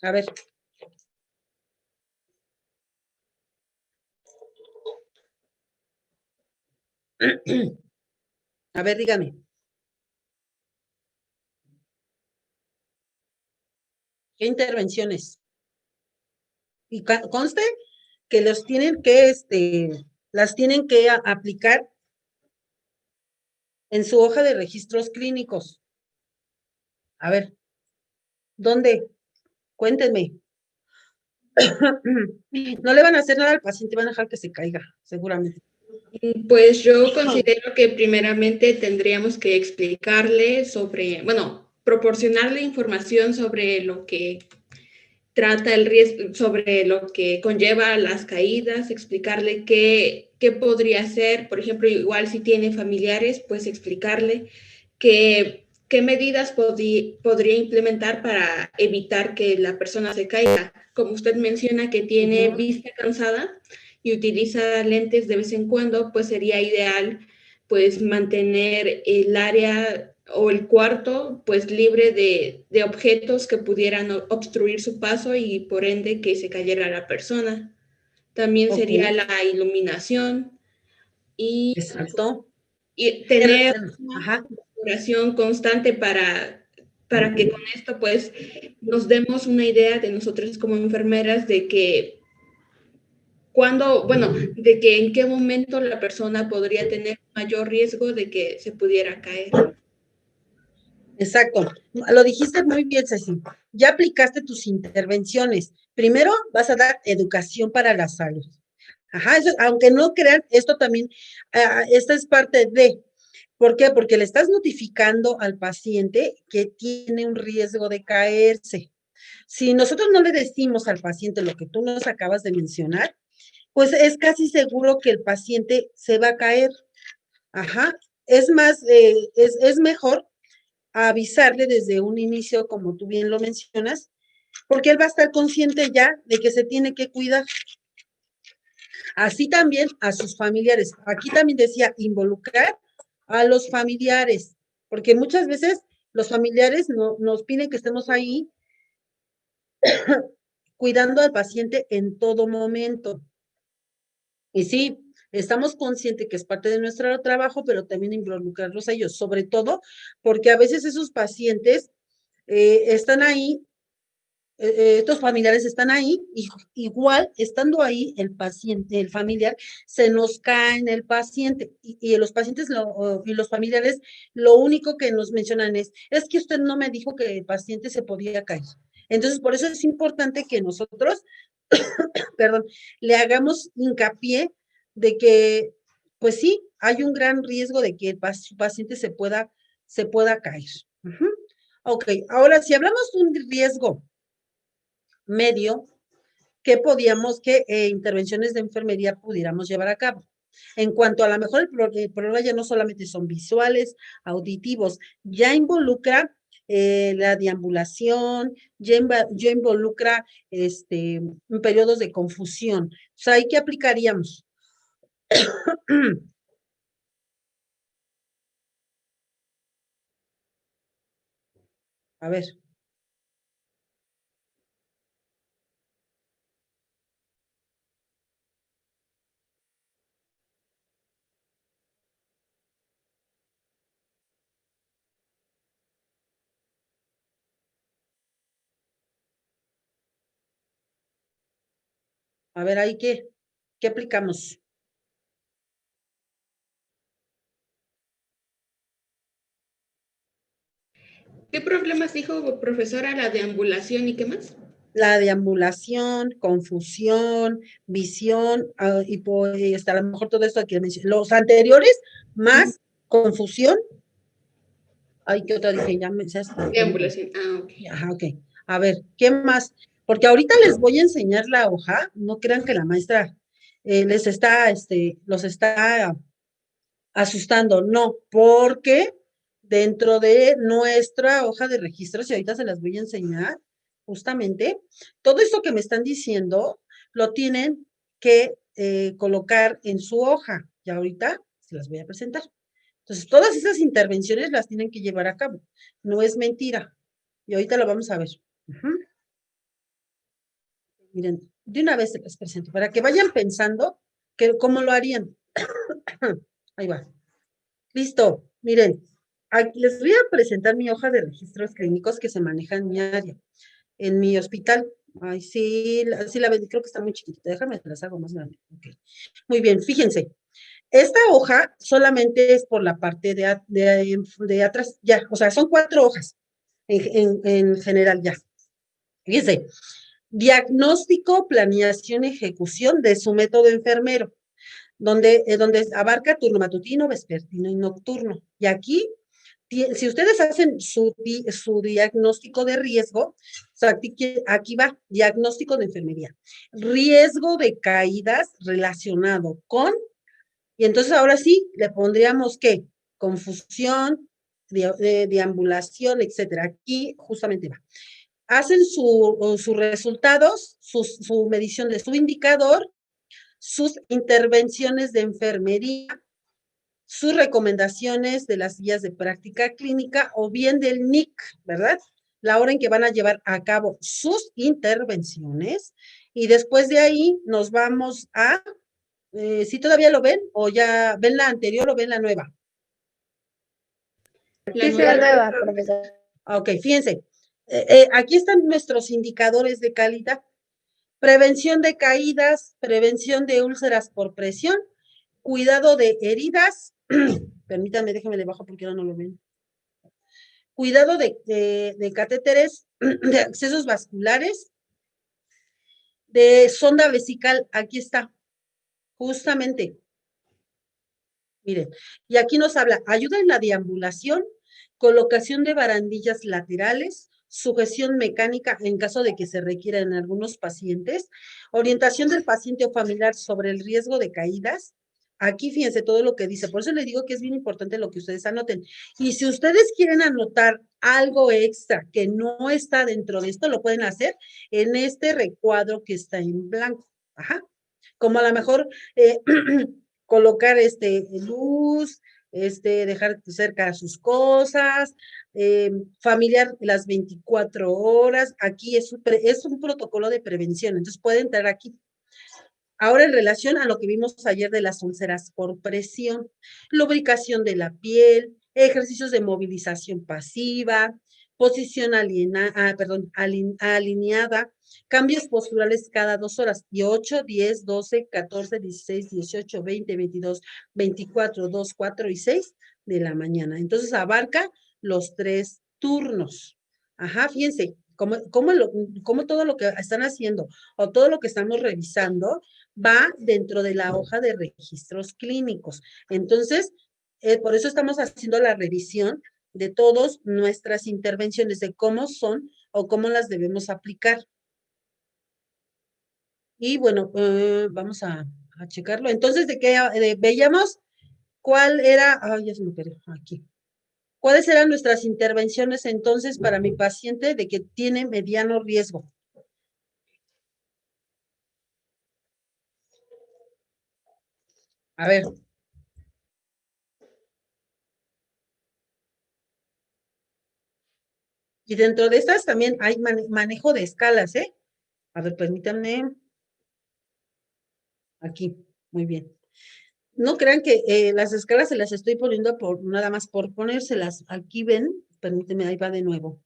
A ver. A ver, dígame. ¿Qué intervenciones? Y conste que los tienen que, las tienen que aplicar en su hoja de registros clínicos. A ver, ¿dónde? Cuéntenme. No le van a hacer nada al paciente, van a dejar que se caiga, seguramente. Pues yo considero que primeramente tendríamos que explicarle sobre, bueno, proporcionarle información sobre lo que trata el riesgo, sobre lo que conlleva las caídas, explicarle qué podría hacer, por ejemplo, igual si tiene familiares, pues explicarle qué medidas podría implementar para evitar que la persona se caiga. Como usted menciona que tiene vista cansada y utiliza lentes de vez en cuando, pues sería ideal pues mantener el área o el cuarto pues libre de objetos que pudieran obstruir su paso y por ende que se cayera la persona. También sería la iluminación y, Exacto. y tener una oración constante para que con esto pues nos demos una idea de nosotros como enfermeras de que de que en qué momento la persona podría tener mayor riesgo de que se pudiera caer. Exacto. Lo dijiste muy bien, Ceci. Ya aplicaste tus intervenciones. Primero vas a dar educación para la salud. Ajá, eso, aunque no crean, esto también, esta es parte de. ¿Por qué? Porque le estás notificando al paciente que tiene un riesgo de caerse. Si nosotros no le decimos al paciente lo que tú nos acabas de mencionar, pues es casi seguro que el paciente se va a caer. Ajá. Es más, es mejor avisarle desde un inicio, como tú bien lo mencionas, porque él va a estar consciente ya de que se tiene que cuidar. Así también a sus familiares. Aquí también decía involucrar a los familiares, porque muchas veces los familiares nos piden que estemos ahí cuidando al paciente en todo momento. Y sí, estamos conscientes que es parte de nuestro trabajo, pero también involucrarlos a ellos, sobre todo porque a veces esos pacientes están ahí, estos familiares están ahí, y igual estando ahí el paciente, el familiar, se nos cae en el paciente, y los pacientes y los familiares lo único que nos mencionan es que usted no me dijo que el paciente se podía caer. Entonces, por eso es importante que nosotros, perdón, le hagamos hincapié de que, pues sí, hay un gran riesgo de que su paciente se pueda caer. Ok, ahora si hablamos de un riesgo medio, ¿qué intervenciones de enfermería pudiéramos llevar a cabo? En cuanto a lo mejor el problema ya no solamente son visuales, auditivos, ya involucra la deambulación, ya involucra periodos de confusión. O sea, ¿ahí qué aplicaríamos? A ver. A ver, ahí qué aplicamos. ¿Qué problemas dijo, profesora, la deambulación y qué más? la deambulación, confusión, visión, y hasta a lo mejor todo esto que mencioné. Los anteriores, más confusión. Ay, ¿qué otra dije? Ya me... Deambulación. Ah, ok. Ajá, ok. A ver, ¿qué más? Porque ahorita les voy a enseñar la hoja, no crean que la maestra los está asustando, no, porque dentro de nuestra hoja de registros, y ahorita se las voy a enseñar, justamente, todo esto que me están diciendo, lo tienen que colocar en su hoja, y ahorita se las voy a presentar. Entonces, todas esas intervenciones las tienen que llevar a cabo, no es mentira, y ahorita lo vamos a ver. Miren, de una vez se las presento, para que vayan pensando cómo lo harían. Ahí va. Listo, miren, aquí les voy a presentar mi hoja de registros clínicos que se maneja en mi área, en mi hospital. Ay, sí, sí la ven, creo que está muy chiquitita, déjame las hago más grande. Okay. Muy bien, fíjense, esta hoja solamente es por la parte de atrás, ya, o sea, son 4 hojas en general ya. Fíjense, diagnóstico, planeación, ejecución de su método enfermero, donde abarca turno matutino, vespertino y nocturno. Y aquí, si ustedes hacen su diagnóstico de riesgo, o sea, aquí va, diagnóstico de enfermería, riesgo de caídas relacionado con, y entonces ahora sí, le pondríamos ¿qué? Confusión, deambulación, etcétera. Aquí justamente va. Hacen sus resultados, su medición de su indicador, sus intervenciones de enfermería, sus recomendaciones de las guías de práctica clínica o bien del NIC, ¿verdad? La hora en que van a llevar a cabo sus intervenciones y después de ahí nos vamos a, si todavía lo ven o ya ven la anterior o ven la nueva. La La nueva. nueva, profesor. Ok, fíjense, aquí están nuestros indicadores de calidad. Prevención de caídas, prevención de úlceras por presión, cuidado de heridas, permítanme, déjenme le bajo porque ahora no lo ven. Cuidado de catéteres, de accesos vasculares, de sonda vesical, aquí está, justamente. Miren, y aquí nos habla, ayuda en la deambulación, colocación de barandillas laterales, sujeción mecánica en caso de que se requiera en algunos pacientes, orientación del paciente o familiar sobre el riesgo de caídas. Aquí fíjense todo lo que dice, por eso les digo que es bien importante lo que ustedes anoten. Y si ustedes quieren anotar algo extra que no está dentro de esto, lo pueden hacer en este recuadro que está en blanco. Ajá. Como a lo mejor colocar luz, dejar cerca sus cosas, familiar las 24 horas. Aquí es un protocolo de prevención, entonces puede entrar aquí. Ahora, en relación a lo que vimos ayer de las úlceras por presión, lubricación de la piel, ejercicios de movilización pasiva, posición alineada, cambios posturales cada 2 horas, y 8, 10, 12, 14, 16, 18, 20, 22, 24, 2, 4 y 6 de la mañana. Entonces, abarca los 3 turnos. Ajá, fíjense, cómo todo lo que están haciendo o todo lo que estamos revisando va dentro de la hoja de registros clínicos. Entonces, por eso estamos haciendo la revisión de todas nuestras intervenciones, de cómo son o cómo las debemos aplicar. Y bueno, vamos a checarlo. Entonces, veíamos cuál era, ay, ya se me perdió aquí. ¿Cuáles eran nuestras intervenciones entonces para mi paciente de que tiene mediano riesgo? A ver. Y dentro de estas también hay manejo de escalas, ¿eh? A ver, permítanme. Aquí, muy bien. No crean que las escalas se las estoy poniendo nada más por ponérselas. Aquí ven, permíteme, ahí va de nuevo.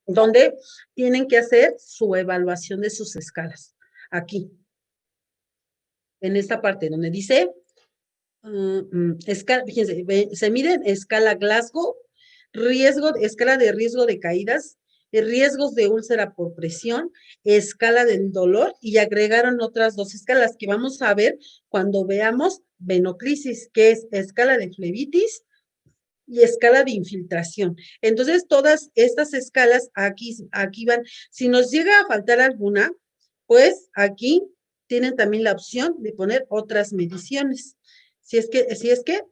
Donde tienen que hacer su evaluación de sus escalas. Aquí. En esta parte donde dice, fíjense, se miden escala Glasgow escala de riesgo de caídas, riesgos de úlcera por presión, escala del dolor y agregaron otras 2 escalas que vamos a ver cuando veamos venoclisis, que es escala de flebitis y escala de infiltración. Entonces, todas estas escalas aquí van. Si nos llega a faltar alguna, pues aquí tienen también la opción de poner otras mediciones, si es que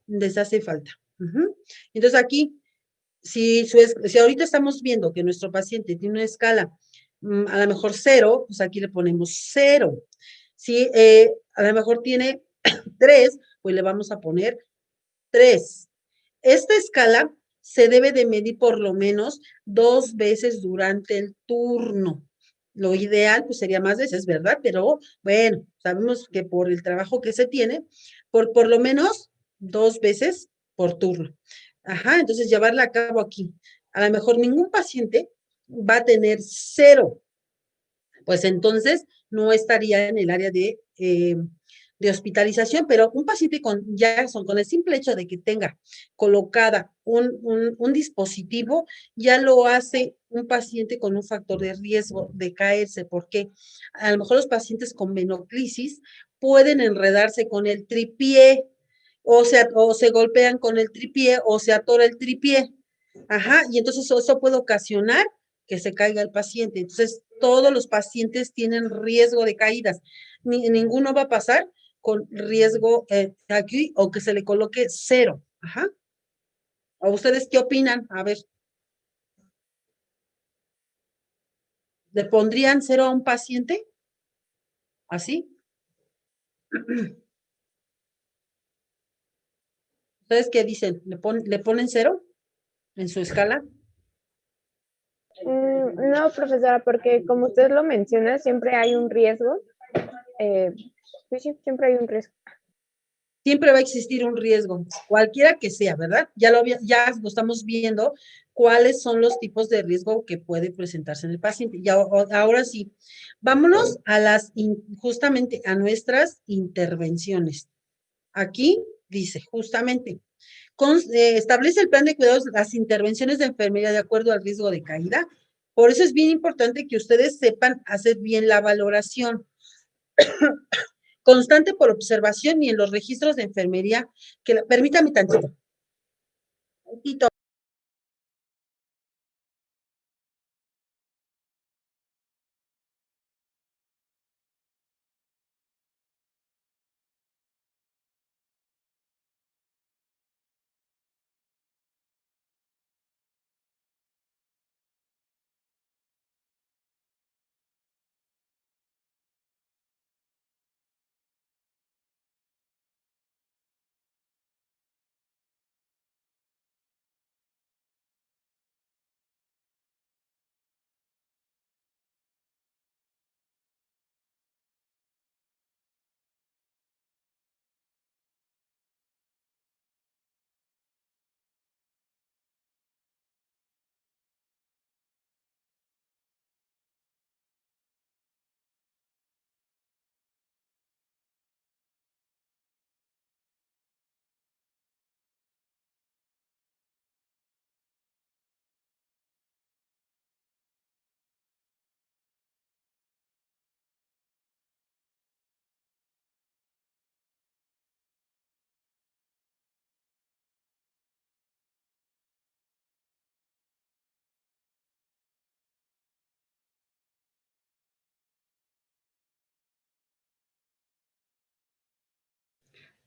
les hace falta. Entonces, aquí si ahorita estamos viendo que nuestro paciente tiene una escala a lo mejor 0, pues aquí le ponemos 0. Si a lo mejor tiene 3, pues le vamos a poner 3. Esta escala se debe de medir por lo menos 2 veces durante el turno. Lo ideal pues sería más veces, ¿verdad? Pero bueno, sabemos que por el trabajo que se tiene, por lo menos 2 veces por turno. Ajá, entonces llevarla a cabo aquí. A lo mejor ningún paciente va a tener 0, pues entonces no estaría en el área de hospitalización, pero un paciente con Jackson, con el simple hecho de que tenga colocada un dispositivo, ya lo hace un paciente con un factor de riesgo de caerse, porque a lo mejor los pacientes con venoclisis pueden enredarse con el tripié, o se golpean con el tripié, o se atora el tripié. Ajá, y entonces eso puede ocasionar que se caiga el paciente. Entonces, todos los pacientes tienen riesgo de caídas. Ninguno va a pasar con riesgo aquí o que se le coloque 0. Ajá. ¿A ustedes qué opinan? A ver. ¿Le pondrían 0 a un paciente? ¿Así? ¿Ustedes qué dicen? ¿Le ponen 0 en su escala? No, profesora, porque como usted lo menciona, siempre hay un riesgo. Pues sí, siempre hay un riesgo. Siempre va a existir un riesgo, cualquiera que sea, ¿verdad? Ya lo estamos viendo cuáles son los tipos de riesgo que puede presentarse en el paciente. Y ahora sí, vámonos justamente a nuestras intervenciones. Aquí dice, justamente, establece el plan de cuidados, las intervenciones de enfermería de acuerdo al riesgo de caída. Por eso es bien importante que ustedes sepan hacer bien la valoración constante por observación y en los registros de enfermería, permítame tantito.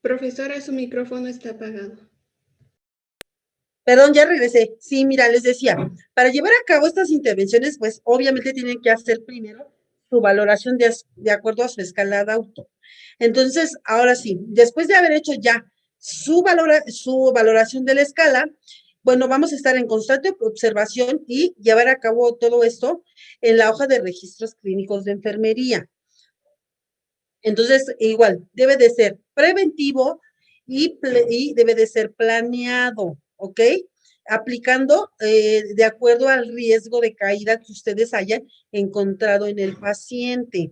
Profesora, su micrófono está apagado. Perdón, ya regresé. Sí, mira, les decía, para llevar a cabo estas intervenciones, pues obviamente tienen que hacer primero su valoración de acuerdo a su escala de auto. Entonces, ahora sí, después de haber hecho ya su valoración de la escala, bueno, vamos a estar en constante observación y llevar a cabo todo esto en la hoja de registros clínicos de enfermería. Entonces, igual, debe de ser preventivo y debe de ser planeado, ¿ok? Aplicando de acuerdo al riesgo de caída que ustedes hayan encontrado en el paciente.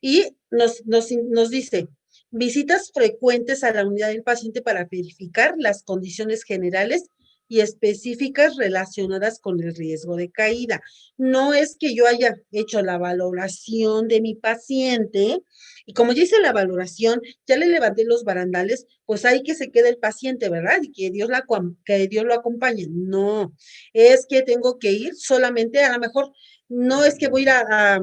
Y nos dice, visitas frecuentes a la unidad del paciente para verificar las condiciones generales y específicas relacionadas con el riesgo de caída. No es que yo haya hecho la valoración de mi paciente y como ya hice la valoración, ya le levanté los barandales, pues ahí que se quede el paciente, ¿verdad? Y que que Dios lo acompañe. No, es que tengo que ir solamente, a lo mejor, no es que voy a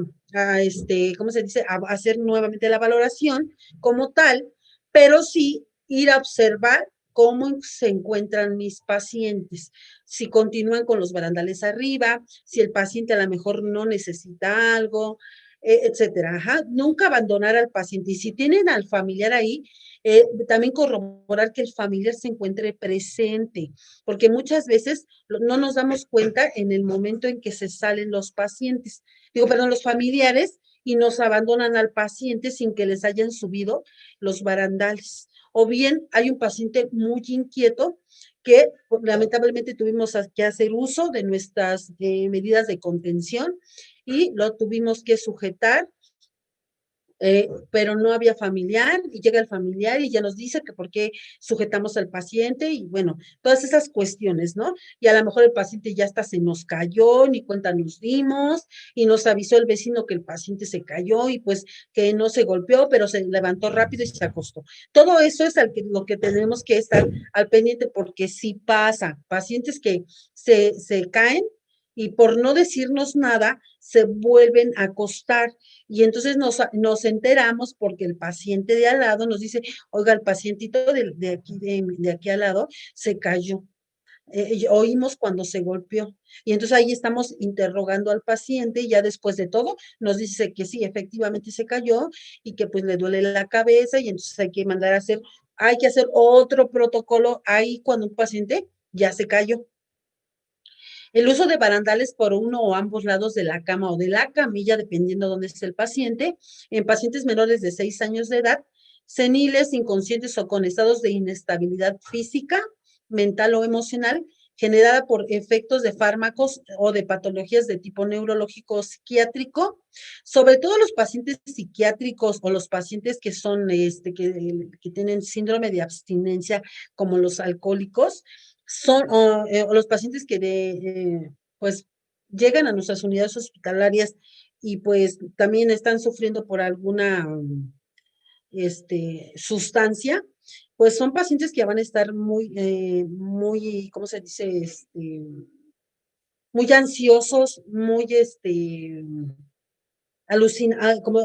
ir ¿cómo se dice? A hacer nuevamente la valoración como tal, pero sí ir a observar cómo se encuentran mis pacientes, si continúan con los barandales arriba, si el paciente a lo mejor no necesita algo, etcétera. Ajá. Nunca abandonar al paciente. Y si tienen al familiar ahí, también corroborar que el familiar se encuentre presente, porque muchas veces no nos damos cuenta en el momento en que se salen los pacientes, los familiares, y nos abandonan al paciente sin que les hayan subido los barandales. O bien hay un paciente muy inquieto que lamentablemente tuvimos que hacer uso de nuestras medidas de contención y lo tuvimos que sujetar, pero no había familiar y llega el familiar y ya nos dice que por qué sujetamos al paciente y bueno, todas esas cuestiones, ¿no? Y a lo mejor el paciente ya hasta se nos cayó, ni cuenta nos dimos y nos avisó el vecino que el paciente se cayó y pues que no se golpeó, pero se levantó rápido y se acostó. Todo eso es lo que tenemos que estar al pendiente porque sí pasa, pacientes que se caen y por no decirnos nada, se vuelven a acostar. Y entonces nos enteramos porque el paciente de al lado nos dice, oiga, el pacientito de aquí al lado se cayó. Oímos cuando se golpeó. Y entonces ahí estamos interrogando al paciente y ya después de todo nos dice que sí, efectivamente se cayó y que pues le duele la cabeza y entonces hay que hacer otro protocolo ahí cuando un paciente ya se cayó. El uso de barandales por uno o ambos lados de la cama o de la camilla, dependiendo de dónde esté el paciente, en pacientes menores de 6 años de edad, seniles, inconscientes o con estados de inestabilidad física, mental o emocional, generada por efectos de fármacos o de patologías de tipo neurológico o psiquiátrico, sobre todo los pacientes psiquiátricos o los pacientes que son, que tienen síndrome de abstinencia, como los alcohólicos, o los pacientes que pues llegan a nuestras unidades hospitalarias y pues también están sufriendo por alguna sustancia, pues son pacientes que van a estar muy, ¿cómo se dice? Muy ansiosos, muy,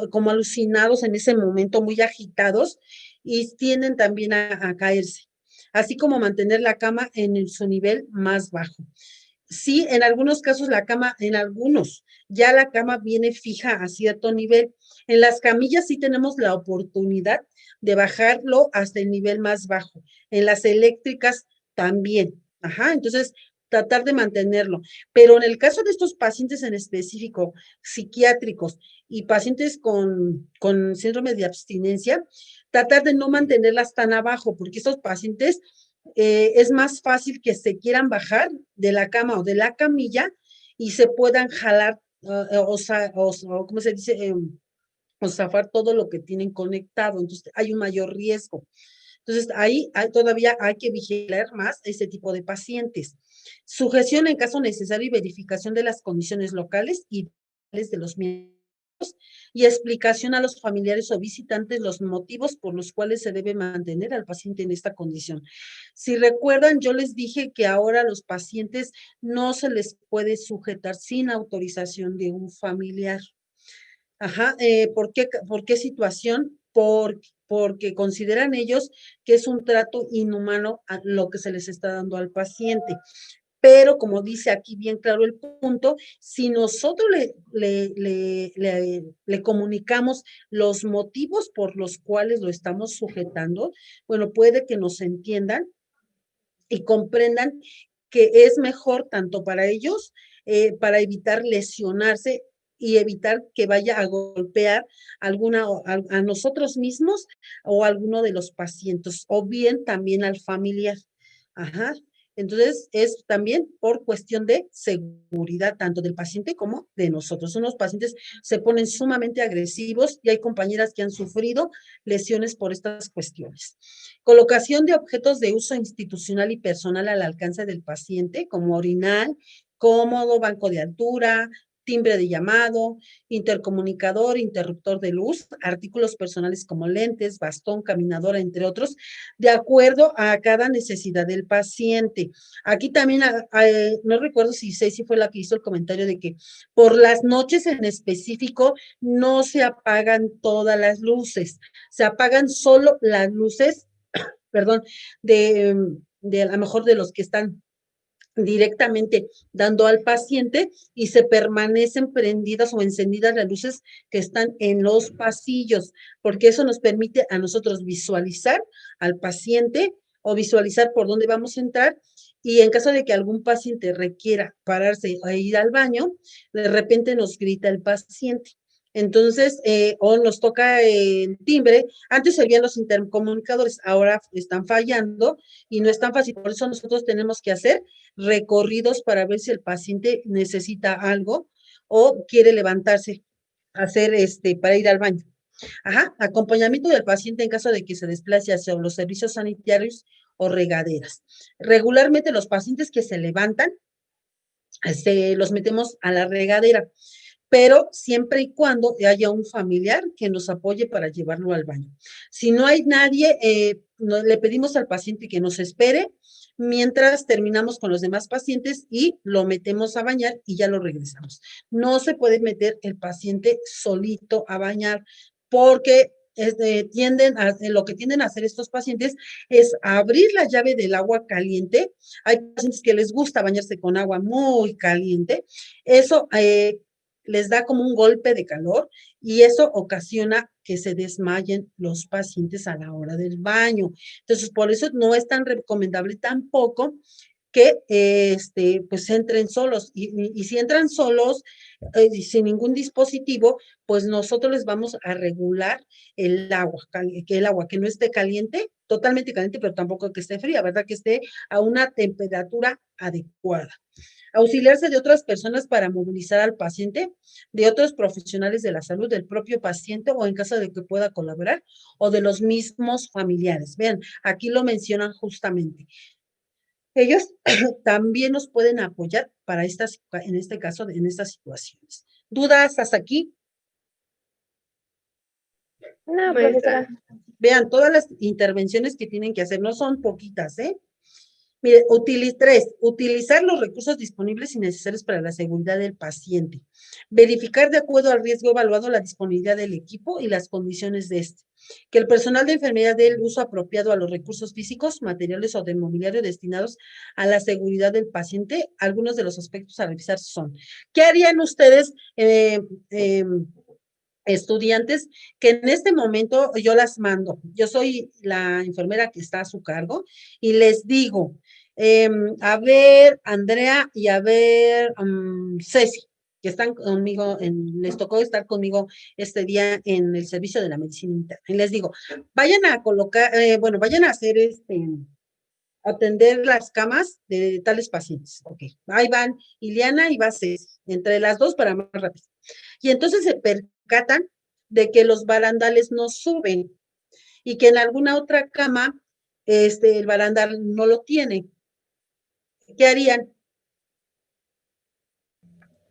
como alucinados en ese momento, muy agitados y tienden también a caerse, así como mantener la cama en su nivel más bajo. Sí, en algunos casos ya la cama viene fija a cierto nivel. En las camillas sí tenemos la oportunidad de bajarlo hasta el nivel más bajo. En las eléctricas también. Ajá, entonces tratar de mantenerlo. Pero en el caso de estos pacientes en específico, psiquiátricos y pacientes con síndrome de abstinencia, tratar de no mantenerlas tan abajo, porque estos pacientes es más fácil que se quieran bajar de la cama o de la camilla y se puedan jalar, ¿cómo se dice? O zafar todo lo que tienen conectado. Entonces, hay un mayor riesgo. Entonces, todavía hay que vigilar más ese tipo de pacientes. Sujeción en caso necesario y verificación de las condiciones locales y de los miembros y explicación a los familiares o visitantes los motivos por los cuales se debe mantener al paciente en esta condición. Si recuerdan, yo les dije que ahora a los pacientes no se les puede sujetar sin autorización de un familiar. Ajá, ¿por qué situación? Porque consideran ellos que es un trato inhumano a lo que se les está dando al paciente. Pero como dice aquí bien claro el punto, si nosotros le comunicamos los motivos por los cuales lo estamos sujetando, bueno, puede que nos entiendan y comprendan que es mejor tanto para ellos, para evitar lesionarse y evitar que vaya a golpear a nosotros mismos o a alguno de los pacientes, o bien también al familiar. Ajá. Entonces, es también por cuestión de seguridad, tanto del paciente como de nosotros. Unos pacientes se ponen sumamente agresivos y hay compañeras que han sufrido lesiones por estas cuestiones. Colocación de objetos de uso institucional y personal al alcance del paciente, como orinal, cómodo, banco de altura, timbre de llamado, intercomunicador, interruptor de luz, artículos personales como lentes, bastón, caminadora, entre otros, de acuerdo a cada necesidad del paciente. Aquí también, no recuerdo si Ceci fue la que hizo el comentario de que por las noches en específico no se apagan todas las luces, se apagan solo las luces, perdón, de a lo mejor de los que están directamente dando al paciente y se permanecen prendidas o encendidas las luces que están en los pasillos, porque eso nos permite a nosotros visualizar al paciente o visualizar por dónde vamos a entrar y en caso de que algún paciente requiera pararse e ir al baño, de repente nos grita el paciente. Entonces, o nos toca el timbre, antes se veían los intercomunicadores, ahora están fallando y no es tan fácil, por eso nosotros tenemos que hacer recorridos para ver si el paciente necesita algo o quiere levantarse, hacer para ir al baño. Ajá, acompañamiento del paciente en caso de que se desplace hacia los servicios sanitarios o regaderas. Regularmente los pacientes que se levantan, los metemos a la regadera, pero siempre y cuando haya un familiar que nos apoye para llevarlo al baño. Si no hay nadie, le pedimos al paciente que nos espere mientras terminamos con los demás pacientes y lo metemos a bañar y ya lo regresamos. No se puede meter el paciente solito a bañar porque lo que tienden a hacer estos pacientes es abrir la llave del agua caliente. Hay pacientes que les gusta bañarse con agua muy caliente. Eso les da como un golpe de calor y eso ocasiona que se desmayen los pacientes a la hora del baño. Entonces, por eso no es tan recomendable tampoco que pues entren solos y si entran solos sin ningún dispositivo, pues nosotros les vamos a regular el agua, que no esté caliente, totalmente caliente, pero tampoco que esté fría, ¿verdad? Que esté a una temperatura adecuada. Auxiliarse de otras personas para movilizar al paciente, de otros profesionales de la salud, del propio paciente o en caso de que pueda colaborar, o de los mismos familiares. Vean, aquí lo mencionan justamente. Ellos también nos pueden apoyar para en este caso, en estas situaciones. ¿Dudas hasta aquí? No, profesora. Vean, todas las intervenciones que tienen que hacer, no son poquitas, ¿eh? Mire, utilizar los recursos disponibles y necesarios para la seguridad del paciente. Verificar de acuerdo al riesgo evaluado la disponibilidad del equipo y las condiciones de este. Que el personal de enfermería dé el uso apropiado a los recursos físicos, materiales o de mobiliario destinados a la seguridad del paciente. Algunos de los aspectos a revisar son, ¿qué harían ustedes, estudiantes, que en este momento yo las mando? Yo soy la enfermera que está a su cargo y les digo, a ver, Andrea y a ver, Ceci, que están conmigo, les tocó estar conmigo este día en el servicio de la medicina interna. Y les digo, vayan a colocar, vayan a hacer atender las camas de tales pacientes. Ok, ahí van Ileana y va Ceci, entre las dos para más rápido. Y entonces se percatan de que los barandales no suben y que en alguna otra cama el barandal no lo tiene. ¿Qué harían?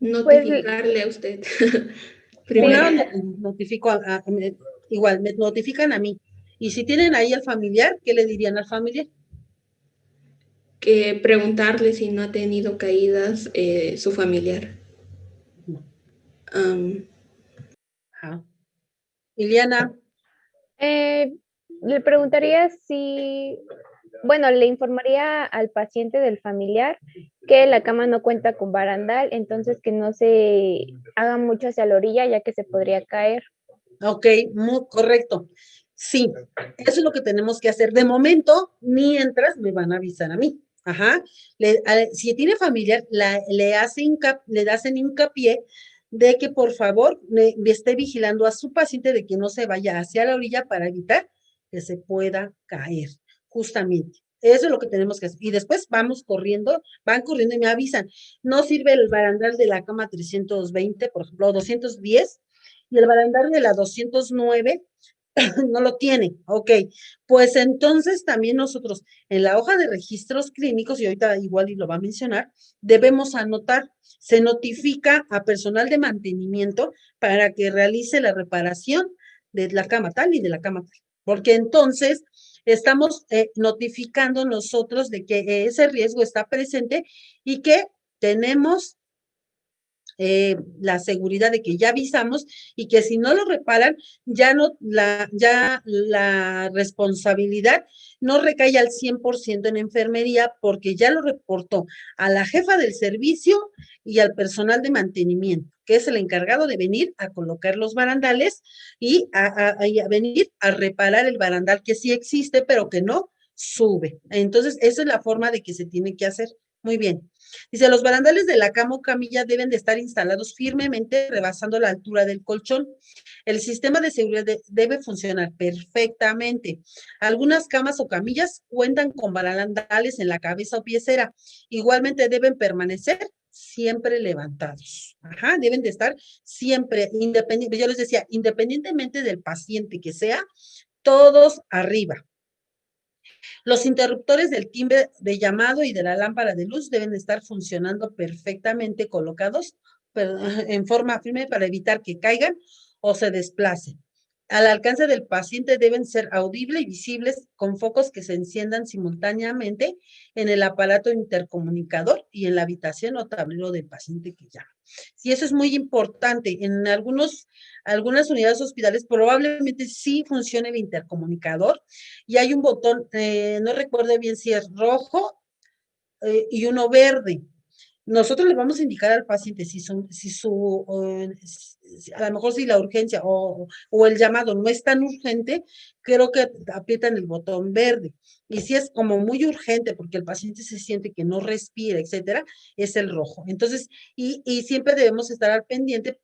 Notificarle a usted. Primero notifico igual, me notifican a mí. Y si tienen ahí al familiar, ¿qué le dirían al familiar? Que preguntarle si no ha tenido caídas su familiar. Ileana. Le preguntaría si, bueno, le informaría al paciente del familiar que la cama no cuenta con barandal, entonces que no se haga mucho hacia la orilla ya que se podría caer. Ok, muy correcto. Sí, eso es lo que tenemos que hacer. De momento, mientras me van a avisar a mí. Ajá. Si tiene familiar, le hacen hincapié de que por favor le esté vigilando a su paciente de que no se vaya hacia la orilla para evitar que se pueda caer, justamente. Eso es lo que tenemos que hacer. Y después van corriendo y me avisan. No sirve el barandal de la cama 320, por ejemplo, 210, y el barandal de la 209 no lo tiene. Ok, pues entonces también nosotros en la hoja de registros clínicos, y ahorita igual y lo va a mencionar, debemos anotar, se notifica a personal de mantenimiento para que realice la reparación de la cama tal y de la cama tal. Porque entonces estamos notificando nosotros de que ese riesgo está presente y que tenemos la seguridad de que ya avisamos y que si no lo reparan, ya la responsabilidad no recae al 100% en enfermería porque ya lo reportó a la jefa del servicio y al personal de mantenimiento, que es el encargado de venir a colocar los barandales y a venir a reparar el barandal que sí existe, pero que no sube. Entonces, esa es la forma de que se tiene que hacer. Muy bien. Dice, los barandales de la cama o camilla deben de estar instalados firmemente, rebasando la altura del colchón. El sistema de seguridad debe funcionar perfectamente. Algunas camas o camillas cuentan con barandales en la cabeza o piecera. Igualmente deben permanecer siempre levantados. Ajá, deben de estar siempre independientes. Yo les decía, independientemente del paciente que sea, todos arriba. Los interruptores del timbre de llamado y de la lámpara de luz deben estar funcionando perfectamente colocados en forma firme para evitar que caigan o se desplacen. Al alcance del paciente deben ser audibles y visibles con focos que se enciendan simultáneamente en el aparato intercomunicador y en la habitación o tablero del paciente que llama. Sí, eso es muy importante. En algunas unidades hospitales probablemente sí funcione el intercomunicador y hay un botón, no recuerdo bien si es rojo y uno verde. Nosotros le vamos a indicar al paciente a lo mejor si la urgencia o el llamado no es tan urgente, creo que aprietan el botón verde. Y si es como muy urgente porque el paciente se siente que no respira, etcétera, es el rojo. Entonces, y siempre debemos estar al pendiente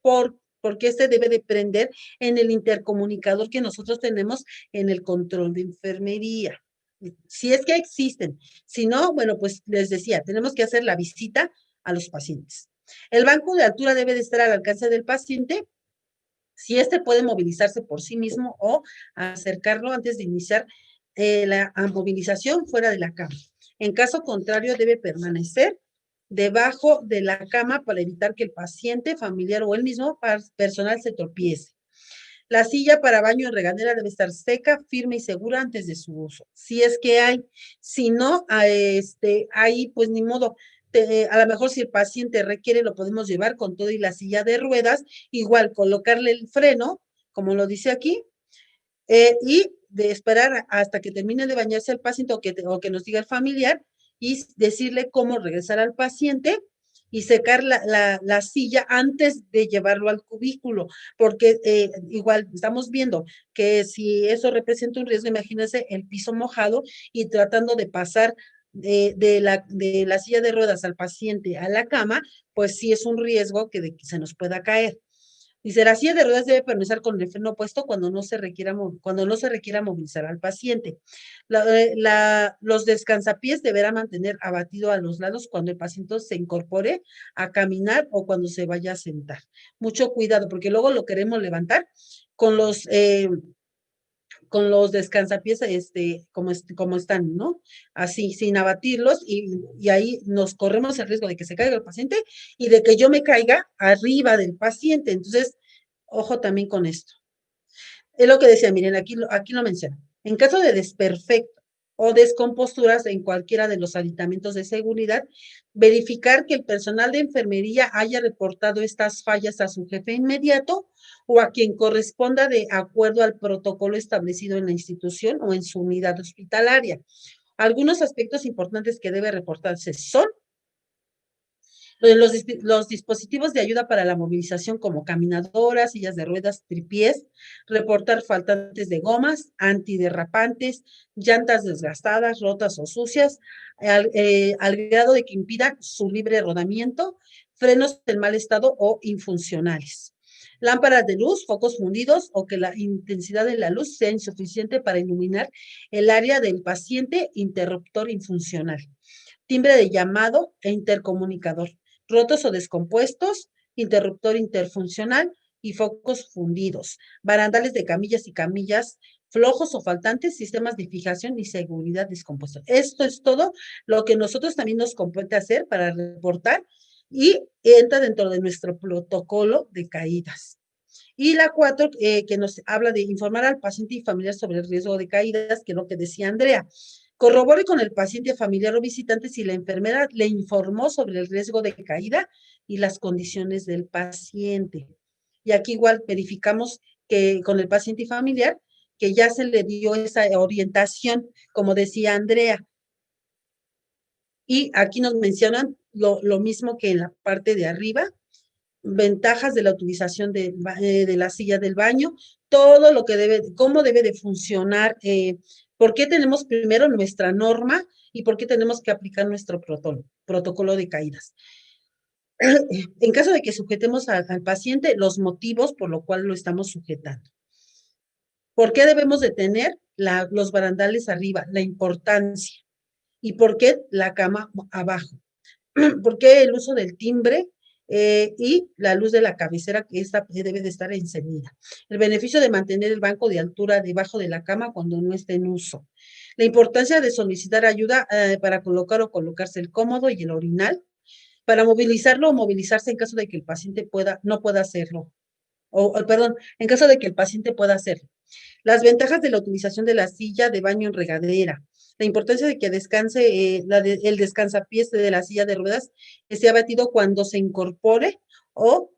porque este debe de prender en el intercomunicador que nosotros tenemos en el control de enfermería. Si es que existen. Si no, bueno, pues les decía, tenemos que hacer la visita a los pacientes. El banco de altura debe de estar al alcance del paciente si éste puede movilizarse por sí mismo o acercarlo antes de iniciar la movilización fuera de la cama. En caso contrario, debe permanecer debajo de la cama para evitar que el paciente, familiar o el mismo personal se tropiece. La silla para baño en regadera debe estar seca, firme y segura antes de su uso. Si es que hay, si no, ahí pues ni modo. A lo mejor si el paciente requiere, lo podemos llevar con todo y la silla de ruedas, igual colocarle el freno, como lo dice aquí, y de esperar hasta que termine de bañarse el paciente o que nos diga el familiar y decirle cómo regresar al paciente y secar la silla antes de llevarlo al cubículo, porque igual estamos viendo que si eso representa un riesgo, imagínense el piso mojado y tratando de pasar de la silla de ruedas al paciente a la cama, pues sí es un riesgo que se nos pueda caer. Dice, la silla de ruedas debe permanecer con el freno puesto cuando no se requiera movilizar al paciente. Los descansapiés deberán mantener abatido a los lados cuando el paciente se incorpore a caminar o cuando se vaya a sentar. Mucho cuidado, porque luego lo queremos levantar con los descansapiés como están, ¿no? Así, sin abatirlos y ahí nos corremos el riesgo de que se caiga el paciente y de que yo me caiga arriba del paciente. Entonces, ojo también con esto. Es lo que decía, miren, aquí lo menciona. En caso de desperfecto o descomposturas en cualquiera de los aditamentos de seguridad, verificar que el personal de enfermería haya reportado estas fallas a su jefe inmediato o a quien corresponda de acuerdo al protocolo establecido en la institución o en su unidad hospitalaria. Algunos aspectos importantes que debe reportarse son los dispositivos de ayuda para la movilización como caminadoras, sillas de ruedas, tripiés, reportar faltantes de gomas, antiderrapantes, llantas desgastadas, rotas o sucias, al grado de que impidan su libre rodamiento, frenos en mal estado o infuncionales. lámparas de luz, focos fundidos o que la intensidad de la luz sea insuficiente para iluminar el área del paciente, interruptor infuncional, timbre de llamado e intercomunicador, rotos o descompuestos, interruptor interfuncional y focos fundidos, barandales de camillas y camillas flojos o faltantes, sistemas de fijación y seguridad descompuestos. Esto es todo lo que nosotros también nos compete hacer para reportar y entra dentro de nuestro protocolo de caídas. Y la 4, que nos habla de informar al paciente y familiar sobre el riesgo de caídas, que es lo que decía Andrea. Corrobore con el paciente, familiar o visitante si la enfermera le informó sobre el riesgo de caída y las condiciones del paciente. Y aquí igual verificamos que con el paciente y familiar, que ya se le dio esa orientación, como decía Andrea. Y aquí nos mencionan lo mismo que en la parte de arriba, ventajas de la utilización de la silla del baño, todo lo que debe, cómo debe de funcionar, por qué tenemos primero nuestra norma y por qué tenemos que aplicar nuestro protocolo de caídas. En caso de que sujetemos al paciente, los motivos por lo cual lo estamos sujetando. ¿Por qué debemos de tener los barandales arriba? La importancia. ¿Y por qué la cama abajo? ¿Por qué el uso del timbre y la luz de la cabecera, que esta debe de estar encendida? El beneficio de mantener el banco de altura debajo de la cama cuando no esté en uso. La importancia de solicitar ayuda para colocar o colocarse el cómodo y el orinal, para movilizarlo o movilizarse en caso de que el paciente no pueda hacerlo. Perdón, en caso de que el paciente pueda hacerlo. Las ventajas de la utilización de la silla de baño en regadera. La importancia de que descanse, el descansapiés de la silla de ruedas sea batido cuando se incorpore o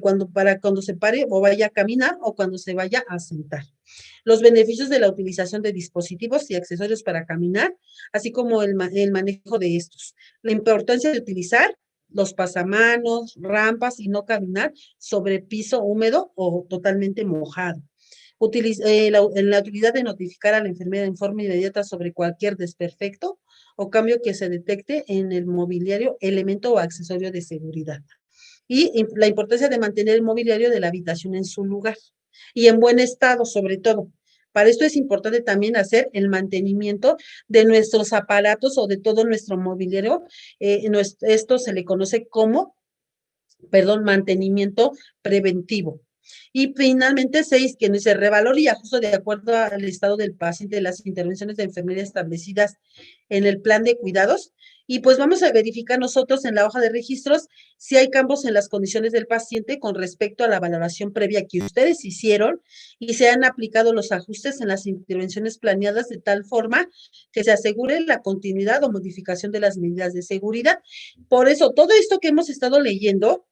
cuando se pare o vaya a caminar o cuando se vaya a sentar. Los beneficios de la utilización de dispositivos y accesorios para caminar, así como el manejo de estos. La importancia de utilizar los pasamanos, rampas y no caminar sobre piso húmedo o totalmente mojado. La utilidad de notificar a la enfermera en forma inmediata sobre cualquier desperfecto o cambio que se detecte en el mobiliario, elemento o accesorio de seguridad. Y la importancia de mantener el mobiliario de la habitación en su lugar y en buen estado, sobre todo. Para esto es importante también hacer el mantenimiento de nuestros aparatos o de todo nuestro mobiliario. Esto se le conoce como, mantenimiento preventivo. Y finalmente, 6, que se revalore y ajuste de acuerdo al estado del paciente de las intervenciones de enfermería establecidas en el plan de cuidados. Y pues vamos a verificar nosotros en la hoja de registros si hay cambios en las condiciones del paciente con respecto a la valoración previa que ustedes hicieron y se han aplicado los ajustes en las intervenciones planeadas de tal forma que se asegure la continuidad o modificación de las medidas de seguridad. Por eso, todo esto que hemos estado leyendo,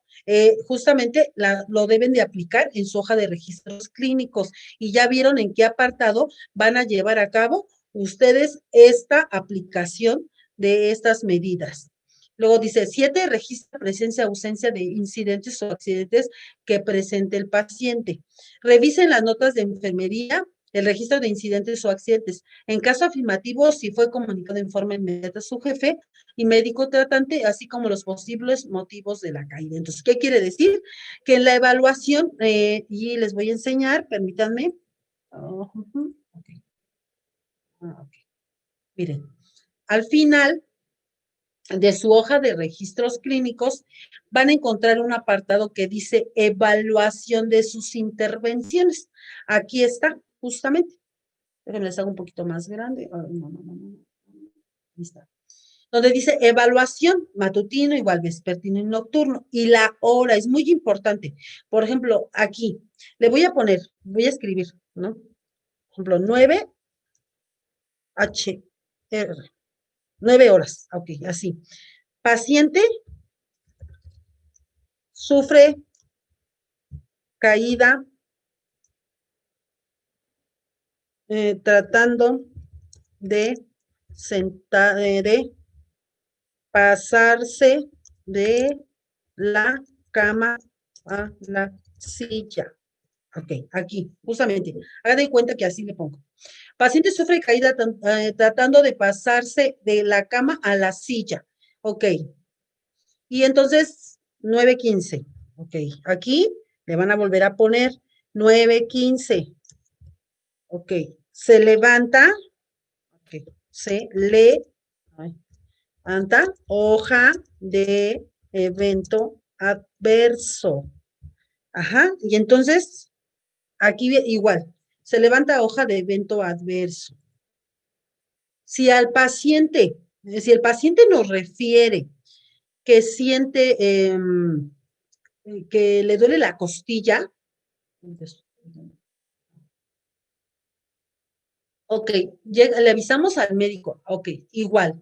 justamente lo deben de aplicar en su hoja de registros clínicos y ya vieron en qué apartado van a llevar a cabo ustedes esta aplicación de estas medidas. Luego dice, 7, registra presencia, ausencia de incidentes o accidentes que presente el paciente. Revisen las notas de enfermería, el registro de incidentes o accidentes. En caso afirmativo, si fue comunicado en forma inmediata a su jefe y médico tratante, así como los posibles motivos de la caída. Entonces, ¿qué quiere decir? Que en la evaluación, y les voy a enseñar, permítanme. Okay. Miren, al final de su hoja de registros clínicos, van a encontrar un apartado que dice evaluación de sus intervenciones. Aquí está, justamente. Déjenme les hago un poquito más grande. No. Ahí está. Donde dice evaluación matutino igual vespertino y nocturno. Y la hora es muy importante. Por ejemplo, aquí le voy a escribir, ¿no? Por ejemplo, 9 HR. 9 horas, ok, así. Paciente sufre caída tratando de pasarse de la cama a la silla. Ok, aquí, justamente. Hagan de cuenta que así le pongo. Paciente sufre caída tratando de pasarse de la cama a la silla. Ok. Y entonces, 9:15. Ok, aquí Le van a volver a poner 9:15. Ok, se levanta, ok, se levanta hoja de evento adverso. Ajá, y entonces, aquí igual, se levanta hoja de evento adverso. Si el paciente nos refiere que siente que le duele la costilla, ok, le avisamos al médico, ok, igual.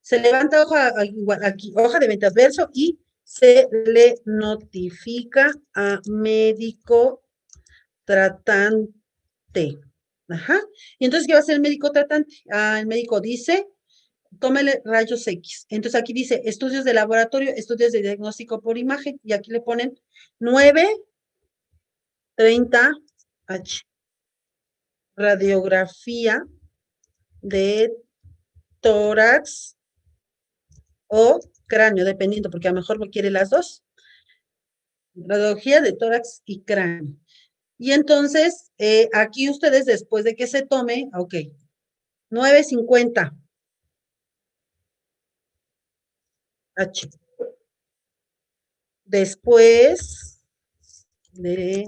Se levanta igual, aquí, hoja de evento adverso y se le notifica a médico tratante. Ajá. Y entonces, ¿qué va a hacer el médico tratante? El médico dice, tómele rayos X. Entonces aquí dice estudios de laboratorio, estudios de diagnóstico por imagen, y aquí le ponen 9:30H. Radiografía de tórax o cráneo, dependiendo, porque a lo mejor no quiere las dos. Radiología de tórax y cráneo. Y entonces, aquí ustedes, después de que se tome, ok, 9:50H. Después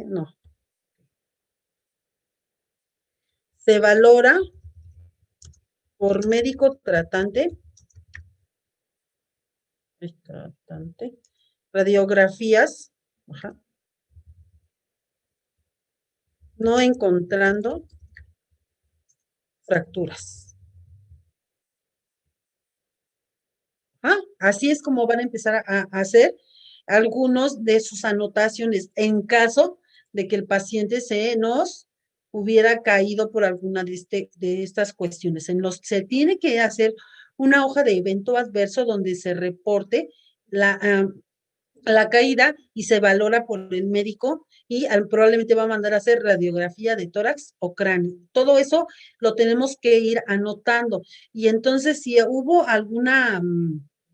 no. Se valora por médico tratante, radiografías, ajá, no encontrando fracturas. Así es como van a empezar a hacer algunos de sus anotaciones en caso de que el paciente se nos hubiera caído por alguna de estas cuestiones. Se tiene que hacer una hoja de evento adverso donde se reporte la caída y se valora por el médico y probablemente va a mandar a hacer radiografía de tórax o cráneo. Todo eso lo tenemos que ir anotando. Y entonces, si hubo alguna,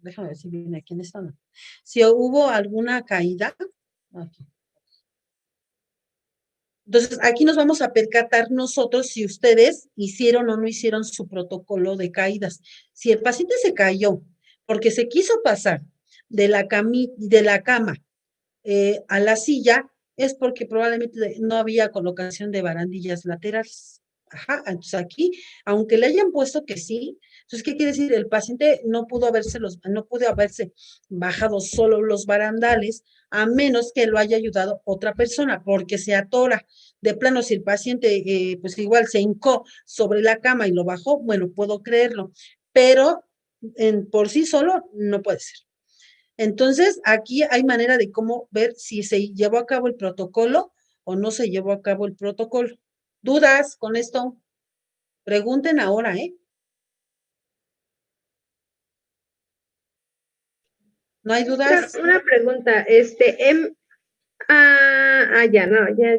déjame ver si viene aquí en esta, no. Si hubo alguna caída, aquí. Entonces, aquí nos vamos a percatar nosotros si ustedes hicieron o no hicieron su protocolo de caídas. Si el paciente se cayó porque se quiso pasar de la cama a la silla, es porque probablemente no había colocación de barandillas laterales. Ajá, entonces aquí, aunque le hayan puesto que sí, entonces, ¿qué quiere decir? El paciente no pudo haberse bajado solo los barandales, a menos que lo haya ayudado otra persona, porque se atora. De plano, si el paciente, pues igual se hincó sobre la cama y lo bajó, bueno, puedo creerlo, pero por sí solo no puede ser. Entonces, aquí hay manera de cómo ver si se llevó a cabo el protocolo o no se llevó a cabo el protocolo. ¿Dudas con esto? Pregunten ahora, ¿eh? ¿No hay dudas? Una pregunta, ya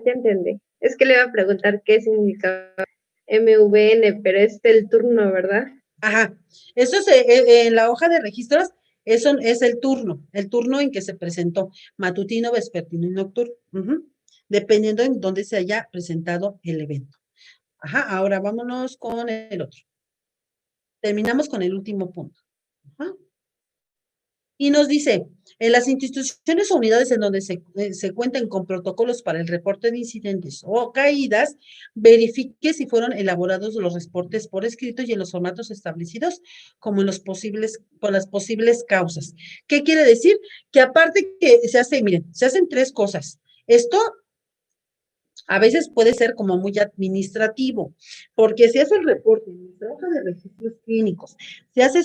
entendí. Es que le iba a preguntar qué significa MVN, pero es el turno, ¿verdad? Ajá. Eso es en la hoja de registros, eso es el turno en que se presentó, matutino, vespertino y nocturno, dependiendo en dónde se haya presentado el evento. Ajá, ahora vámonos con el otro. Terminamos con el último punto. Ajá. Y nos dice, en las instituciones o unidades en donde se cuenten con protocolos para el reporte de incidentes o caídas, verifique si fueron elaborados los reportes por escrito y en los formatos establecidos como por las posibles causas. ¿Qué quiere decir? Que aparte que se hacen tres cosas. Esto a veces puede ser como muy administrativo, porque se hace el reporte en nuestra hoja de registros clínicos, se hace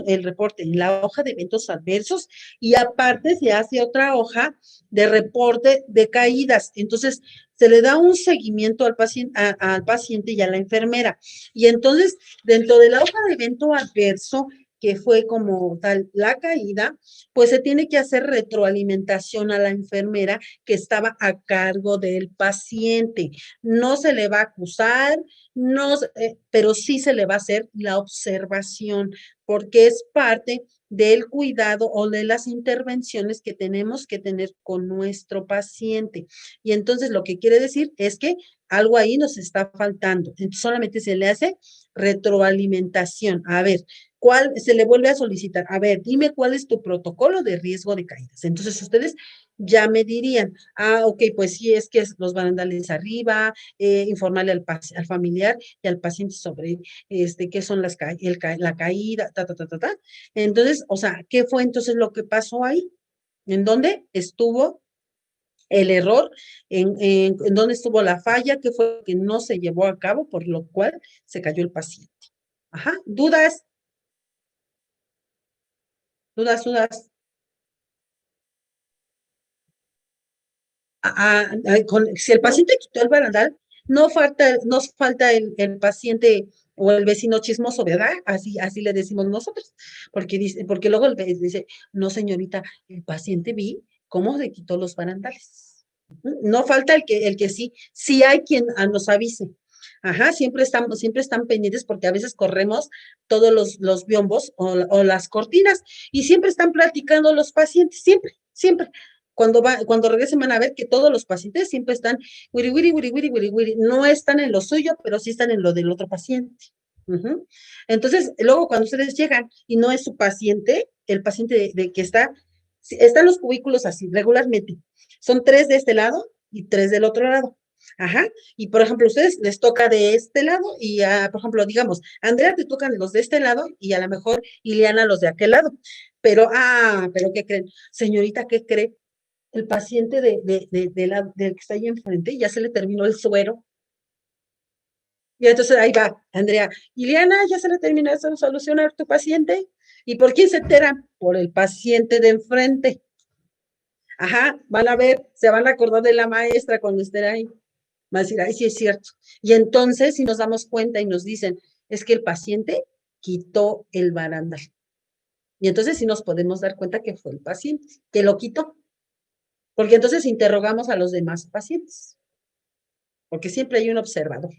el reporte en la hoja de eventos adversos y aparte se hace otra hoja de reporte de caídas. Entonces, se le da un seguimiento al paciente y a la enfermera. Y entonces, dentro de la hoja de evento adverso, que fue como tal la caída, pues se tiene que hacer retroalimentación a la enfermera que estaba a cargo del paciente. No se le va a acusar, no, pero sí se le va a hacer la observación, porque es parte del cuidado o de las intervenciones que tenemos que tener con nuestro paciente. Y entonces lo que quiere decir es que algo ahí nos está faltando. Entonces solamente se le hace retroalimentación. A ver, ¿cuál se le vuelve a solicitar? A ver, dime cuál es tu protocolo de riesgo de caídas. Entonces ustedes ya me dirían, ok, pues sí, es que los barandales arriba, informarle al familiar y al paciente sobre qué son la caída, ta. Entonces, o sea, ¿qué fue entonces lo que pasó ahí? ¿En dónde estuvo el error? ¿En dónde estuvo la falla? ¿Qué fue lo que no se llevó a cabo, por lo cual se cayó el paciente? Ajá, dudas, dudas. Si el paciente quitó el barandal, no falta el paciente o el vecino chismoso, ¿verdad? Así le decimos nosotros, porque luego dice, no señorita, el paciente vi cómo se quitó los barandales. No falta el que sí hay quien nos avise. Ajá, siempre están pendientes porque a veces corremos todos los biombos o las cortinas y siempre están platicando los pacientes, siempre. Cuando regresen van a ver que todos los pacientes siempre están wiri, wiri, wiri, wiri, wiri, wiri. No están en lo suyo, pero sí están en lo del otro paciente. Entonces, luego cuando ustedes llegan y no es su paciente, el paciente de que están los cubículos así, regularmente. Son 3 de este lado y 3 del otro lado. Ajá. Y por ejemplo, a ustedes les toca de este lado y por ejemplo, digamos, Andrea te tocan los de este lado y a lo mejor Ileana los de aquel lado. Pero ¿qué creen? Señorita, ¿qué cree? El paciente del que está ahí enfrente ya se le terminó el suero. Y entonces ahí va, Andrea. Ileana, ya se le terminó de solucionar tu paciente. ¿Y por quién se entera? Por el paciente de enfrente. Ajá, van a ver, se van a acordar de la maestra cuando estén ahí. Van a decir, ay, sí es cierto. Y entonces, si nos damos cuenta y nos dicen, es que el paciente quitó el barandal. Y entonces sí nos podemos dar cuenta que fue el paciente que lo quitó. Porque entonces interrogamos a los demás pacientes. Porque siempre hay un observador.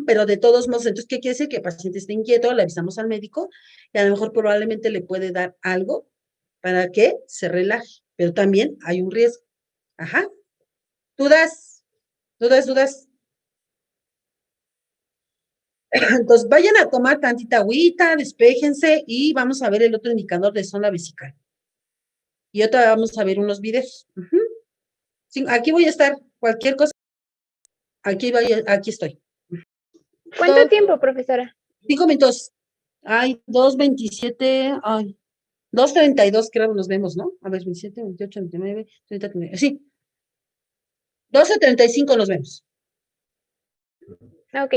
Pero de todos modos, entonces, ¿qué quiere decir? Que el paciente está inquieto, le avisamos al médico y a lo mejor probablemente le puede dar algo para que se relaje, pero también hay un riesgo. Ajá. ¿Dudas? Entonces, vayan a tomar tantita agüita, despéjense y vamos a ver el otro indicador de zona vesical. Y otra vamos a ver unos videos. Sí, aquí voy a estar, cualquier cosa. Aquí estoy. ¿Cuánto tiempo, profesora? 5 minutos. Ay, 2:27. Ay, 2:32 creo que nos vemos, ¿no? A ver, 27, 28, 29, 30, 39. Sí. 12:35 nos vemos. Ok.